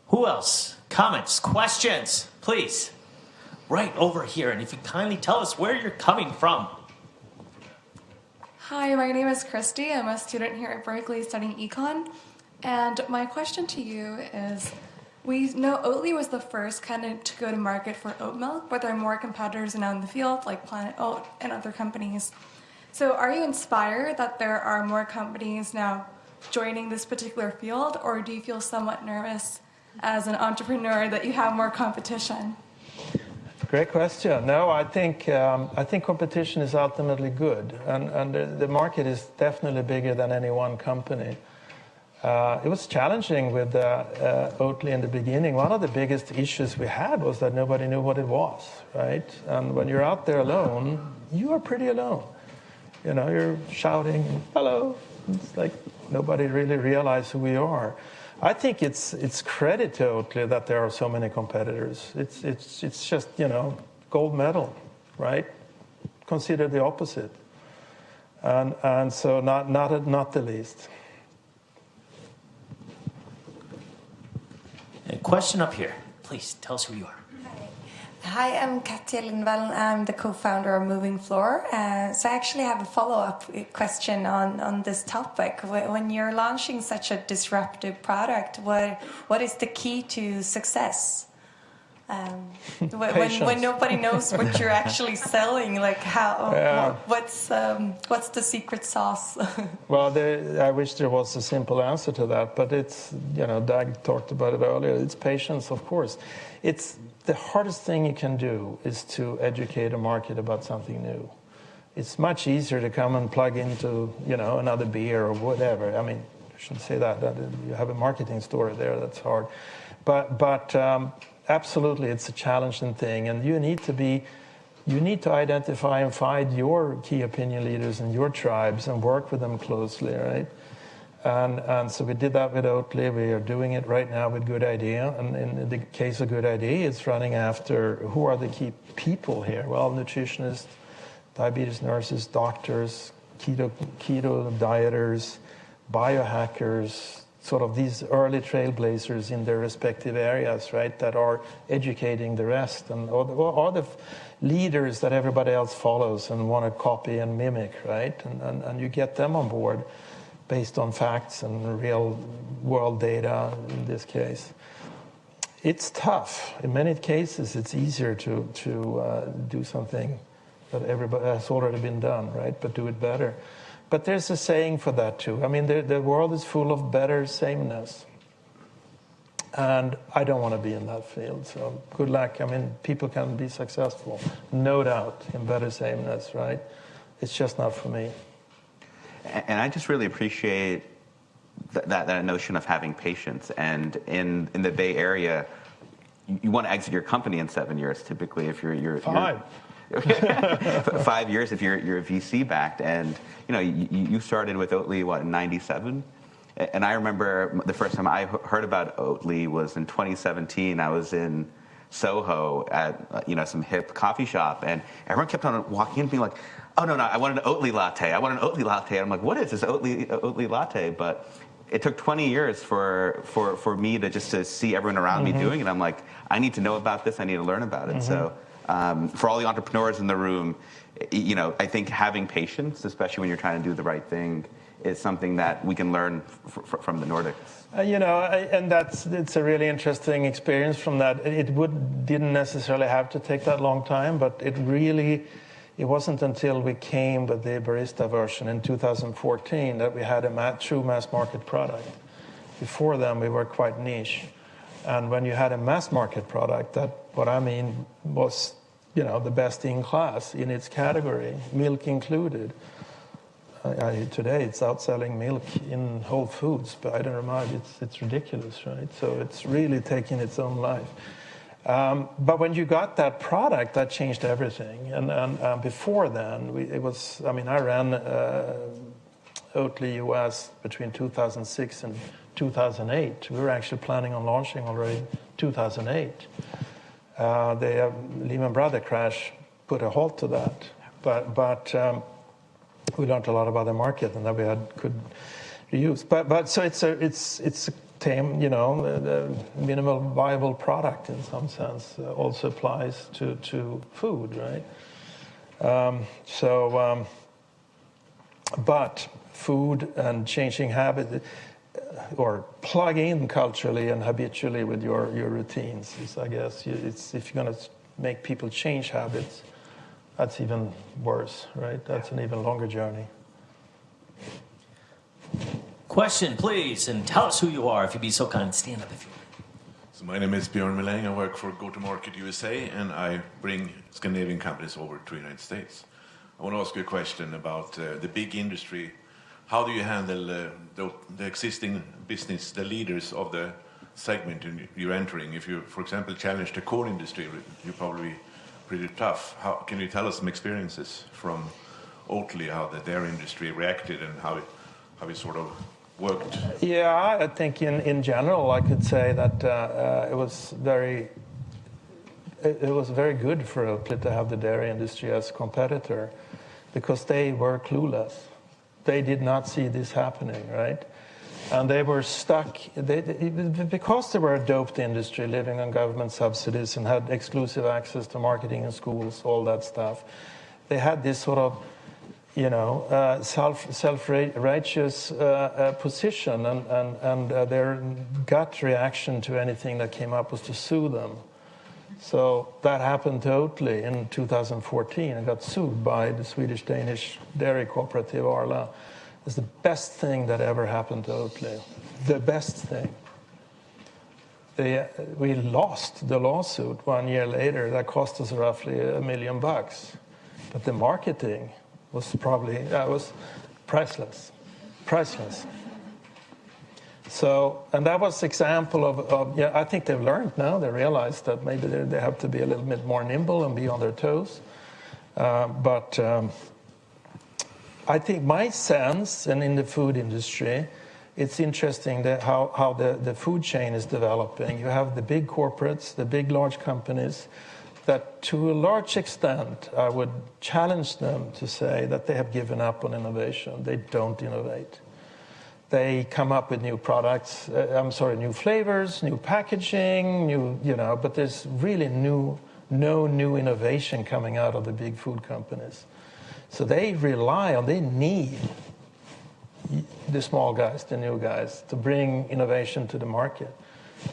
Who else? Comments, questions, please. Right over here, and if you kindly tell us where you're coming from. Hi, my name is Christy. I'm a student here at Berkeley studying econ. And my question to you is, we know Oatly was the first to go to market for oat milk, but there are more competitors now in the field, like Planet Oat and other companies. So are you inspired that there are more companies now joining this particular field, or do you feel somewhat nervous as an entrepreneur that you have more competition? Great question. No, I think competition is ultimately good, and the market is definitely bigger than any one company. It was challenging with Oatly in the beginning. One of the biggest issues we had was that nobody knew what it was, right? And when you're out there alone, you are pretty alone. You're shouting, hello. It's like nobody really realized who we are. I think it's credit to Oatly that there are so many competitors. It's just gold medal, right? Consider the opposite, and so not the least. A question up here, please tell us who you are. Hi. Hi, I'm Katja Lindvall. I'm the co-founder of Moving Floor. So I actually have a follow-up question on this topic. When you're launching such a disruptive product, what is the key to success? When nobody knows what you're actually selling, like what's the secret sauce? Well, I wish there was a simple answer to that, but it's, Doug talked about it earlier. It's patience, of course. It's the hardest thing you can do is to educate a market about something new. It's much easier to come and plug into, another beer or whatever. I mean, I shouldn't say that you have a marketing story there. That's hard, but absolutely, it's a challenging thing, and you need to identify and find your key opinion leaders in your tribes and work with them closely, right? And so we did that with Oatly. We are doing it right now with Good Idea. And in the case of Good Idea, it's running after who are the key people here? Well, nutritionists, diabetes nurses, doctors, keto dieters, biohackers, sort of these early trailblazers in their respective areas, right, that are educating the rest, and all the leaders that everybody else follows and want to copy and mimic, right? And you get them on board based on facts and real world data in this case. It's tough. In many cases, it's easier to do something that everybody has already been done, right? But do it better. But there's a saying for that too. I mean, the world is full of better sameness. And I don't want to be in that field. So good luck. I mean, people can be successful, no doubt, in better sameness, right? It's just not for me. And I just really appreciate that notion of having patience. And in the Bay Area, you want to exit your company in 7 years, typically, if you're 5. 5 years if you're VC backed. And you started with Oatly in '97, and I remember the first time I heard about Oatly was in 2017. I was in Soho at some hip coffee shop, and everyone kept on walking in being like, oh no, I want an Oatly latte, I want an Oatly latte. I'm like, what is this Oatly latte? But it took 20 years for me to see everyone around me doing it. I'm like, I need to know about this, I need to learn about it. So for all the entrepreneurs in the room, I think having patience, especially when you're trying to do the right thing, is something that we can learn from the Nordics. And it's a really interesting experience from that. Didn't necessarily have to take that long time, but it wasn't until we came with the barista version in 2014 that we had a true mass market product. Before then, we were quite niche. And when you had a mass market product, was the best in class in its category, milk included. Today it's outselling milk in Whole Foods, but I don't remind, it's ridiculous, right? So it's really taking its own life. But when you got that product, that changed everything. And before then, I ran Oatly US between 2006 and 2008. We were actually planning on launching already 2008. The Lehman Brothers crash put a halt to that. But we learned a lot about the market and that we could reuse. But so it's a tame, the minimal viable product in some sense also applies to food, right? But food and changing habit or plug in culturally and habitually with your routines is, I guess, if you're going to make people change habits, that's even worse, right? That's an even longer journey. Question, please, and tell us who you are, if you'd be so kind. Stand up if you would. So my name is Björn Melang. I work for Go-to-Market USA, and I bring Scandinavian companies over to the United States. I want to ask you a question about the big industry. How do you handle the existing business, the leaders of the segment you're entering? If you, for example, challenge the core industry, you're probably pretty tough. Can you tell us some experiences from Oatly, how their industry reacted and how it sort of worked? Yeah, I think in general, I could say that it was very good for Oatly to have the dairy industry as a competitor because they were clueless. They did not see this happening, right? And they were stuck, because they were a doped industry living on government subsidies and had exclusive access to marketing in schools, all that stuff. They had this sort of, self-righteous position, and their gut reaction to anything that came up was to sue them. So that happened to Oatly in 2014 and got sued by the Swedish-Danish dairy cooperative Arla. It's the best thing that ever happened to Oatly. The best thing. We lost the lawsuit 1 year later. That cost us roughly $1 million. But the marketing was was priceless. Priceless. So, and that was example of I think they've learned now. They realize that maybe they have to be a little bit more nimble and be on their toes. But I think my sense, and in the food industry, it's interesting that how the food chain is developing. You have the big corporates, the big large companies, that to a large extent, I would challenge them to say that they have given up on innovation. They don't innovate. They come up with new products, new flavors, new packaging, but there's really no new innovation coming out of the big food companies. So they need the small guys, the new guys, to bring innovation to the market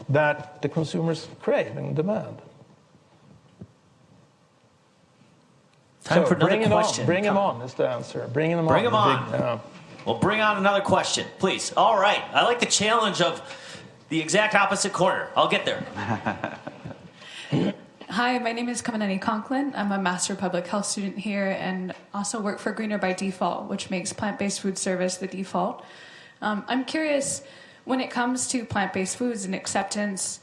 that the consumers crave and demand. Time for another question. Bring them on is the answer. Bring them on. Bring them on. Well, bring on another question, please. All right. I like the challenge of the exact opposite corner. I'll get there. Hi, my name is Kamanani Conklin. I'm a Master of Public Health student here and also work for Greener by Default, which makes plant-based food service the default. I'm curious, when it comes to plant-based foods and acceptance,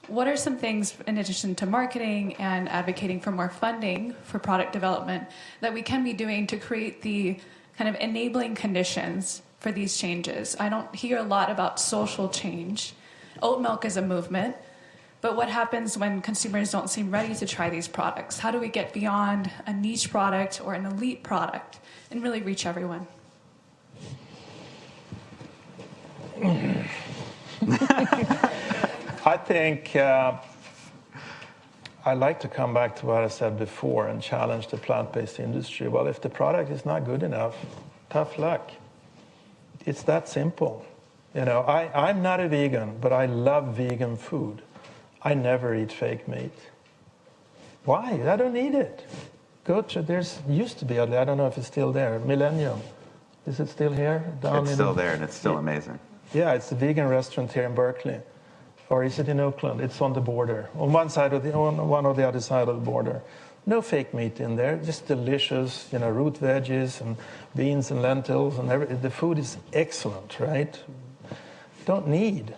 what are some things, in addition to marketing and advocating for more funding for product development, that we can be doing to create the kind of enabling conditions for these changes? I don't hear a lot about social change. Oat milk is a movement. But what happens when consumers don't seem ready to try these products? How do we get beyond a niche product or an elite product and really reach everyone? I think I'd like to come back to what I said before and challenge the plant-based industry. Well, if the product is not good enough, tough luck. It's that simple. I'm not a vegan, but I love vegan food. I never eat fake meat. Why? I don't need it. Used to be, I don't know if it's still there, Millennium. Is it still here? It's still there, and it's still amazing. Yeah, it's a vegan restaurant here in Berkeley. Or is it in Oakland? It's on the border. On one or the other side of the border. No fake meat in there, just delicious, root veggies and beans and lentils and everything. The food is excellent, right? Don't need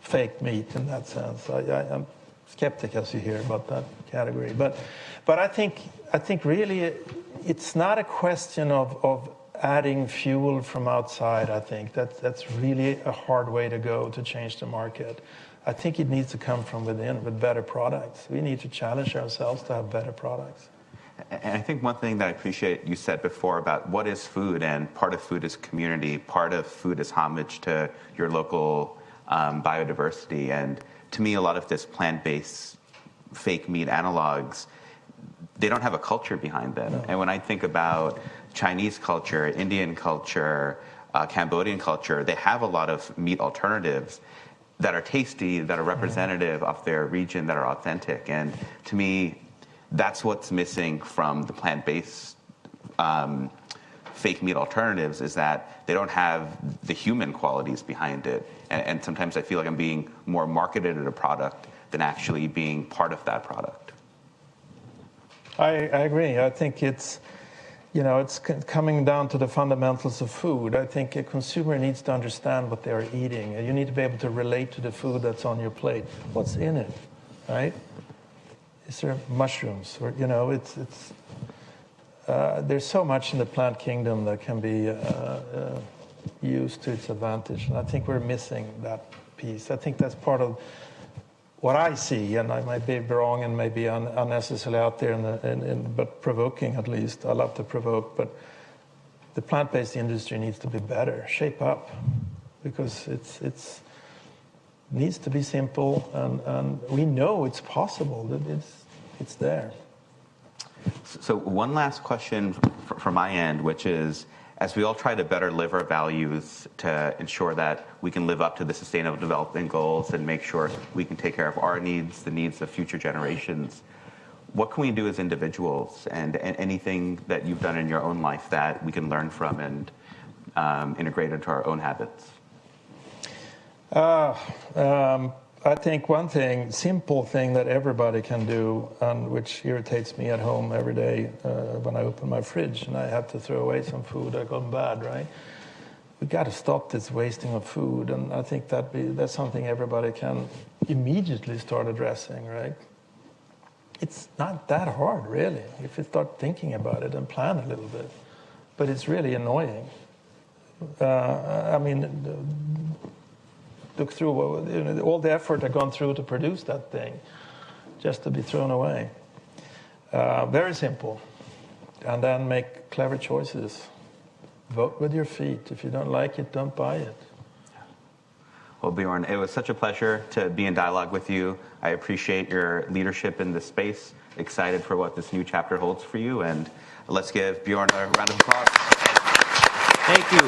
fake meat in that sense. I'm skeptic, as you hear, about that category. But I think really it's not a question of adding fuel from outside. I think that's really a hard way to go to change the market. I think it needs to come from within with better products. We need to challenge ourselves to have better products. And I think one thing that I appreciate you said before about what is food, and part of food is community, part of food is homage to your local biodiversity. And to me, a lot of this plant-based fake meat analogs, they don't have a culture behind them. No. And when I think about Chinese culture, Indian culture, Cambodian culture, they have a lot of meat alternatives that are tasty, that are representative of their region, that are authentic. And to me, that's what's missing from the plant-based fake meat alternatives, is that they don't have the human qualities behind it. And sometimes I feel like I'm being more marketed at a product than actually being part of that product. I agree. I think it's coming down to the fundamentals of food. I think a consumer needs to understand what they're eating. You need to be able to relate to the food that's on your plate. What's in it, right? Is there mushrooms? Or, there's so much in the plant kingdom that can be used to its advantage. And I think we're missing that piece. I think that's part of what I see, and I might be wrong and maybe unnecessarily out there, but provoking at least. I love to provoke, but the plant-based industry needs to be better, shape up. because it's needs to be simple, and we know it's possible, that it's there. So one last question from my end, which is, as we all try to better live our values to ensure that we can live up to the Sustainable Development Goals and make sure we can take care of our needs, the needs of future generations, what can we do as individuals, and anything that you've done in your own life that we can learn from and integrate into our own habits? I think one thing, simple thing that everybody can do, and which irritates me at home every day when I open my fridge and I have to throw away some food that gone bad, right? We got to stop this wasting of food, and I think that's something everybody can immediately start addressing, right? It's not that hard, really, if you start thinking about it and plan a little bit. But it's really annoying. I mean, look through all the effort I've gone through to produce that thing, just to be thrown away. Very simple. And then make clever choices. Vote with your feet. If you don't like it, don't buy it. Well, Bjorn, it was such a pleasure to be in dialogue with you. I appreciate your leadership in this space. Excited for what this new chapter holds for you. And let's give Bjorn a round of applause. Thank you.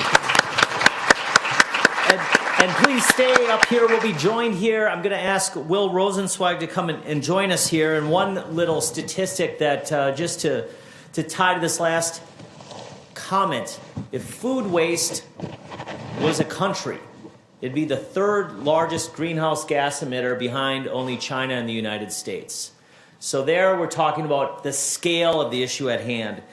And please stay up here. We'll be joined here. I'm going to ask Will Rosenzweig to come and join us here. And one little statistic that just to tie to this last comment, if food waste was a country, it'd be the third largest greenhouse gas emitter behind only China and the United States. So there we're talking about the scale of the issue at hand.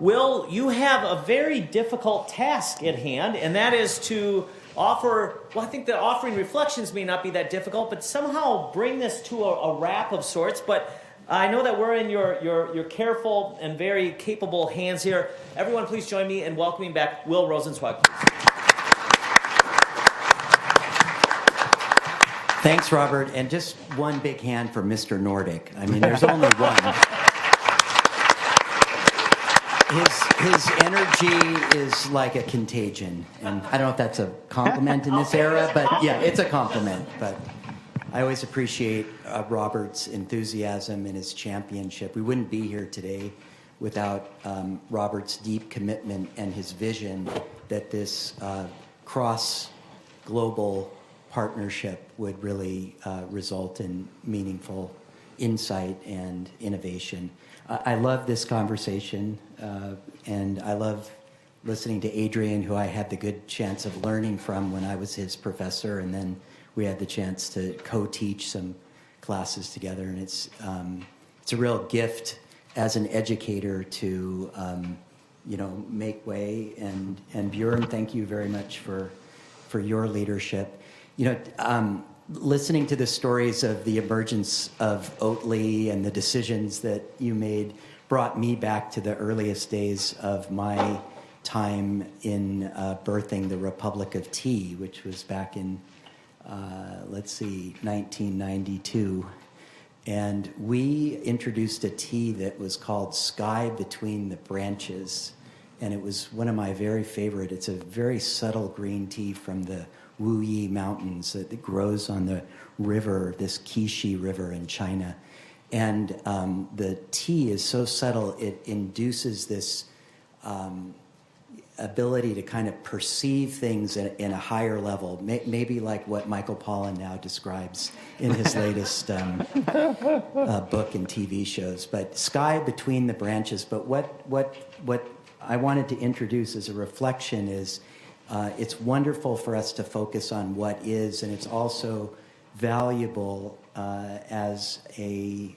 Will, you have a very difficult task at hand, and that is to offer, well, I think that offering reflections may not be that difficult, but somehow bring this to a wrap of sorts. But I know that we're in your careful and very capable hands here. Everyone, please join me in welcoming back Will Rosenzweig. Thanks, Robert. And just one big hand for Mr. Nordic. I mean, there's only one. His energy is like a contagion. And I don't know if that's a compliment in this era, but yeah, it's a compliment. But I always appreciate Robert's enthusiasm and his championship. We wouldn't be here today without Robert's deep commitment and his vision that this cross-global partnership would really result in meaningful insight and innovation. I love this conversation, and I love listening to Adrian, who I had the good chance of learning from when I was his professor, and then we had the chance to co-teach some classes together. And it's a real gift as an educator to make way. And Bjorn, thank you very much for your leadership. Listening to the stories of the emergence of Oatly and the decisions that you made brought me back to the earliest days of my time in birthing the Republic of Tea, which was back in, 1992. And we introduced a tea that was called Sky Between the Branches. And it was one of my very favorite. It's a very subtle green tea from the Wuyi Mountains that grows on the river, this Qixi River in China. And the tea is so subtle, it induces this ability to kind of perceive things in a higher level, maybe like what Michael Pollan now describes in his latest book and TV shows. But Sky Between the Branches. But what I wanted to introduce as a reflection is it's wonderful for us to focus on what is, and it's also valuable as a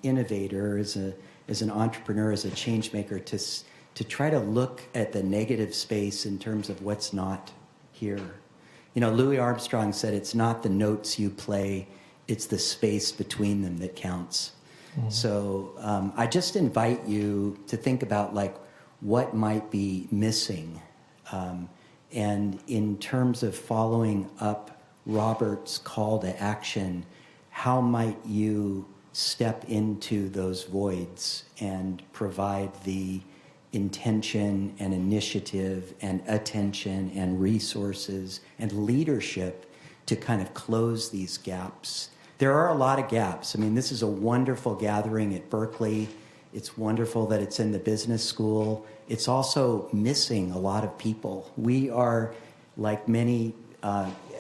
innovator, as an entrepreneur, as a change maker, to try to look at the negative space in terms of what's not here. Louis Armstrong said it's not the notes you play, it's the space between them that counts. Mm-hmm. So I just invite you to think about what might be missing. And in terms of following up Robert's call to action, how might you step into those voids and provide the intention and initiative and attention and resources and leadership to kind of close these gaps. There are a lot of gaps. I mean, this is a wonderful gathering at Berkeley. It's wonderful that it's in the business school. It's also missing a lot of people. We are, like many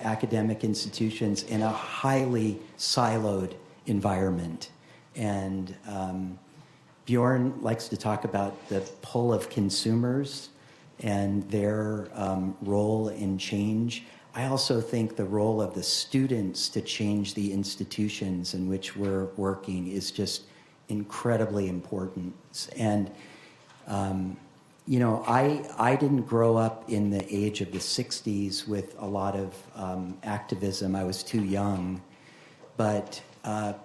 academic institutions, in a highly siloed environment. And Bjorn likes to talk about the pull of consumers and their role in change. I also think the role of the students to change the institutions in which we're working is just incredibly important. And, you know, I didn't grow up in the age of the 60s with a lot of activism. I was too young. But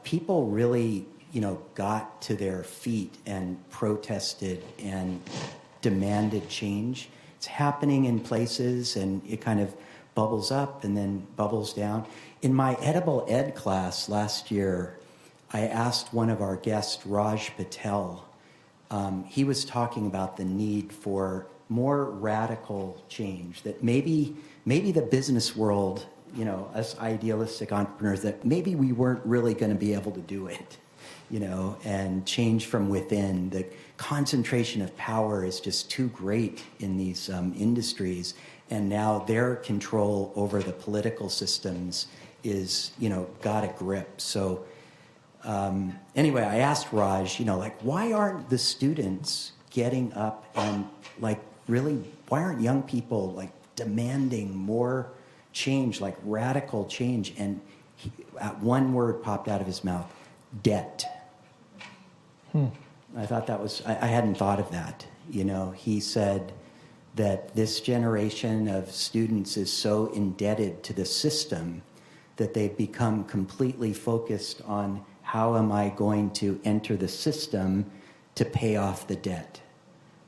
people really, you know, got to their feet and protested and demanded change. It's happening in places, and it kind of bubbles up and then bubbles down. In my edible ed class last year, I asked one of our guests, Raj Patel. He was talking about the need for more radical change, that maybe the business world, you know, us idealistic entrepreneurs, that maybe we weren't really going to be able to do it, you know, and change from within. The concentration of power is just too great in these industries, and now their control over the political systems is, you know, got a grip. So anyway, I asked Raj, you know, like, why aren't the students getting up and, like, really, why aren't young people, like, demanding more change, like radical change? And one word popped out of his mouth: debt. I thought that was, I hadn't thought of that. You know, he said that this generation of students is so indebted to the system that they've become completely focused on how am I going to enter the system to pay off the debt.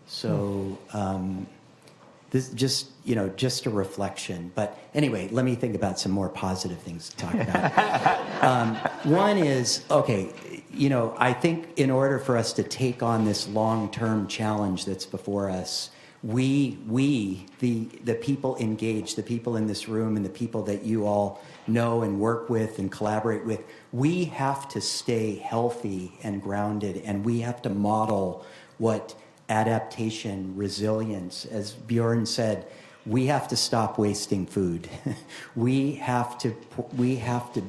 So this just, you know, just a reflection. But anyway, let me think about some more positive things to talk about. One is, okay, you know, I think in order for us to take on this long-term challenge that's before us, the people engaged, the people in this room and the people that you all know and work with and collaborate with, we have to stay healthy and grounded, and we have to model what adaptation, resilience, as Bjorn said, we have to stop wasting food. we have to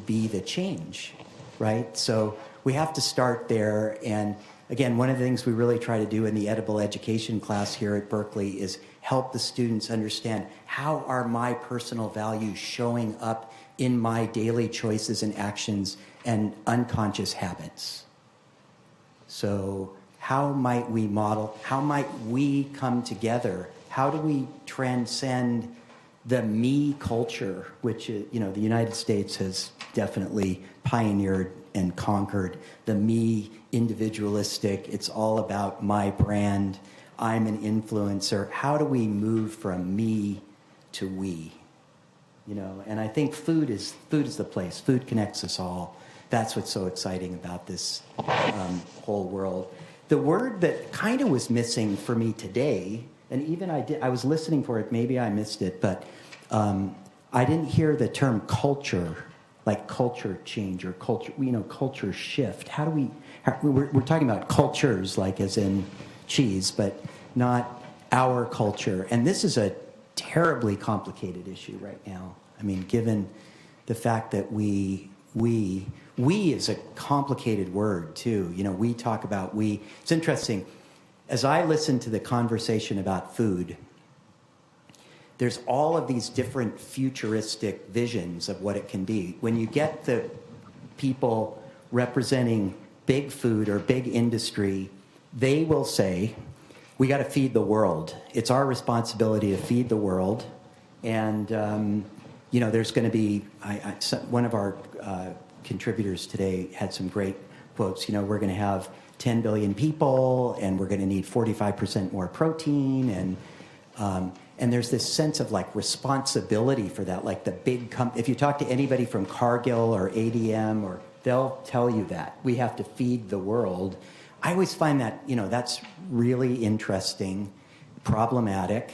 be the change, right? So we have to start there. And again, one of the things we really try to do in the edible education class here at Berkeley is help the students understand, how are my personal values showing up in my daily choices and actions and unconscious habits? So how might we model, how might we come together? How do we transcend the me culture, which, you know, the United States has definitely pioneered and conquered the me individualistic, it's all about my brand, I'm an influencer. How do we move from me to we? You know, and I think food is the place. Food connects us all. That's what's so exciting about this whole world. The word that kind of was missing for me today, and even I was listening for it, maybe I missed it, but I didn't hear the term culture, like culture change or culture, you know, culture shift. How do we're talking about cultures, like as in cheese, but not our culture. And this is a terribly complicated issue right now. I mean, given the fact that we is a complicated word too. You know, we talk about we. It's interesting. As I listen to the conversation about food, there's all of these different futuristic visions of what it can be. When you get the people representing big food or big industry, they will say, we got to feed the world. It's our responsibility to feed the world. And, you know, there's going to be, one of our contributors today had some great quotes. You know, we're going to have 10 billion people, and we're going to need 45% more protein. And there's this sense of like responsibility for that. Like the big if you talk to anybody from Cargill or ADM, or they'll tell you that we have to feed the world. I always find that, that's really interesting, problematic.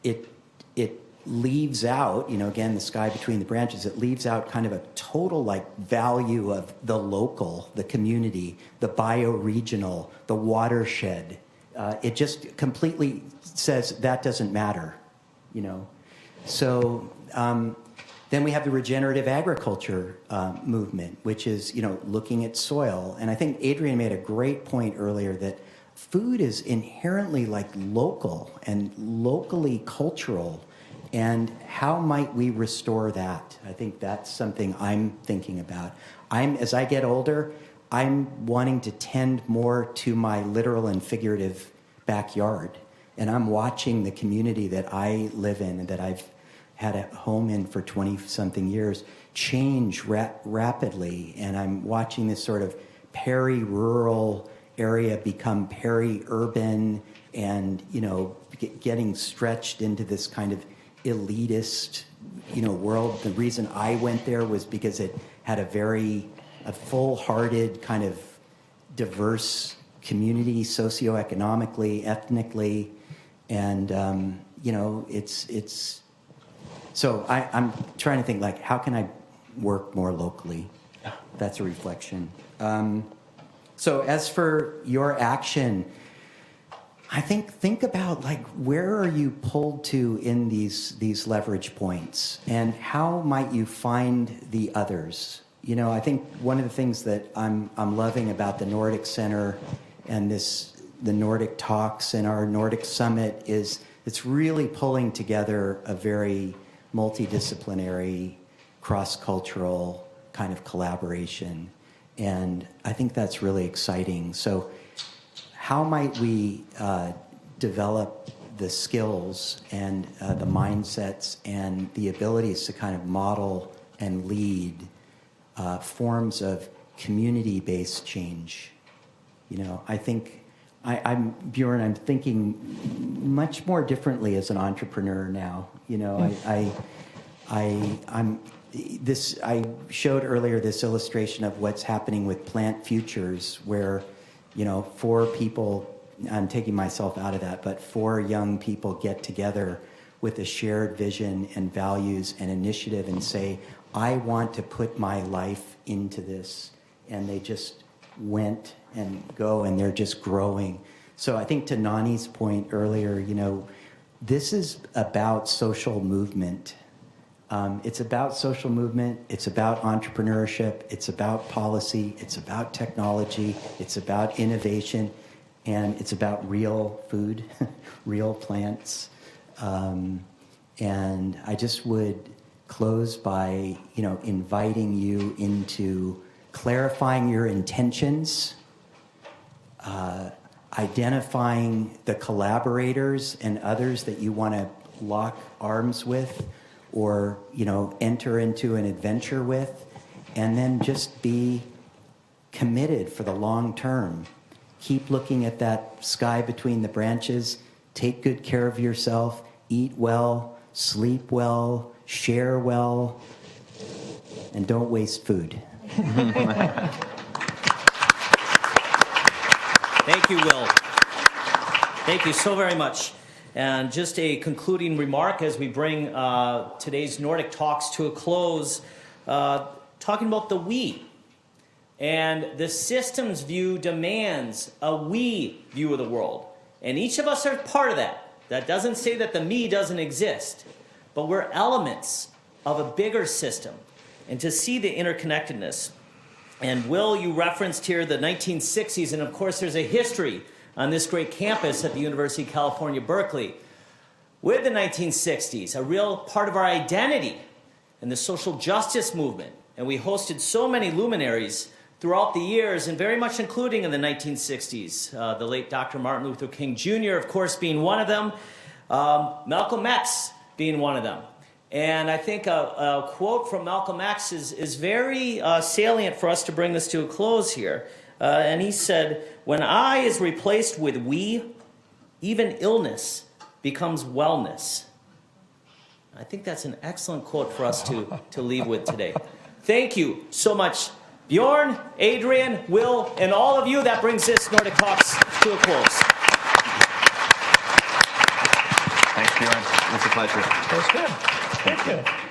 It leaves out, again, the sky between the branches, it leaves out kind of a total value of the local, the community, the bioregional, the watershed. It just completely says that doesn't matter, So then we have the regenerative agriculture movement, which is, looking at soil. And I think Adrian made a great point earlier that food is inherently local and locally cultural. And how might we restore that? I think that's something I'm thinking about. As I get older, I'm wanting to tend more to my literal and figurative backyard. And I'm watching the community that I live in and that I've had a home in for 20-something years change rapidly. And I'm watching this sort of peri-rural area become peri-urban and, getting stretched into this kind of elitist, world. The reason I went there was because it had a full-hearted kind of diverse community, socioeconomically, ethnically, and it's. So I'm trying to think how can I work more locally? That's a reflection. So as for your action, I think about where are you pulled to in these leverage points, and how might you find the others? I think one of the things that I'm loving about the Nordic Center and the Nordic Talks and our Nordic Summit is it's really pulling together a very multidisciplinary, cross-cultural kind of collaboration. And I think that's really exciting. So how might we develop the skills and the mindsets and the abilities to kind of model and lead forms of community-based change? I think I'm Bjorn. I'm thinking much more differently as an entrepreneur now. I showed earlier this illustration of what's happening with Plant Futures, where 4 people. I'm taking myself out of that, but 4 young people get together with a shared vision and values and initiative and say, I want to put my life into this. And they just went and go, and they're just growing. So I think to Nani's point earlier, this is about social movement. It's about social movement. It's about entrepreneurship. It's about policy. It's about technology. It's about innovation. And it's about real food, real plants. And I just would close by, inviting you into clarifying your intentions, identifying the collaborators and others that you want to lock arms with or, enter into an adventure with, and then just be committed for the long term. Keep looking at that sky between the branches. Take good care of yourself. Eat well, sleep well, share well, and don't waste food. Thank you, Will. Thank you so very much. And just a concluding remark as we bring today's Nordic Talks to a close, talking about the we. And the systems view demands a we view of the world. And each of us are part of that. That doesn't say that the me doesn't exist, but we're elements of a bigger system. And to see the interconnectedness. And Will, you referenced here the 1960s, and of course there's a history on this great campus at the University of California, Berkeley, with the 1960s, a real part of our identity and the social justice movement. And we hosted so many luminaries throughout the years, and very much including in the 1960s. The late Dr. Martin Luther King Jr., of course, being one of them. Malcolm X being one of them. And I think a quote from Malcolm X is very salient for us to bring this to a close here. And he said, when I is replaced with we, even illness becomes wellness. I think that's an excellent quote for us to leave with today. Thank you so much Bjorn, Adrian, Will, and all of you, that brings this Nordic Talks to a close. Thanks, Bjorn. It's a pleasure. That's good. Thank you.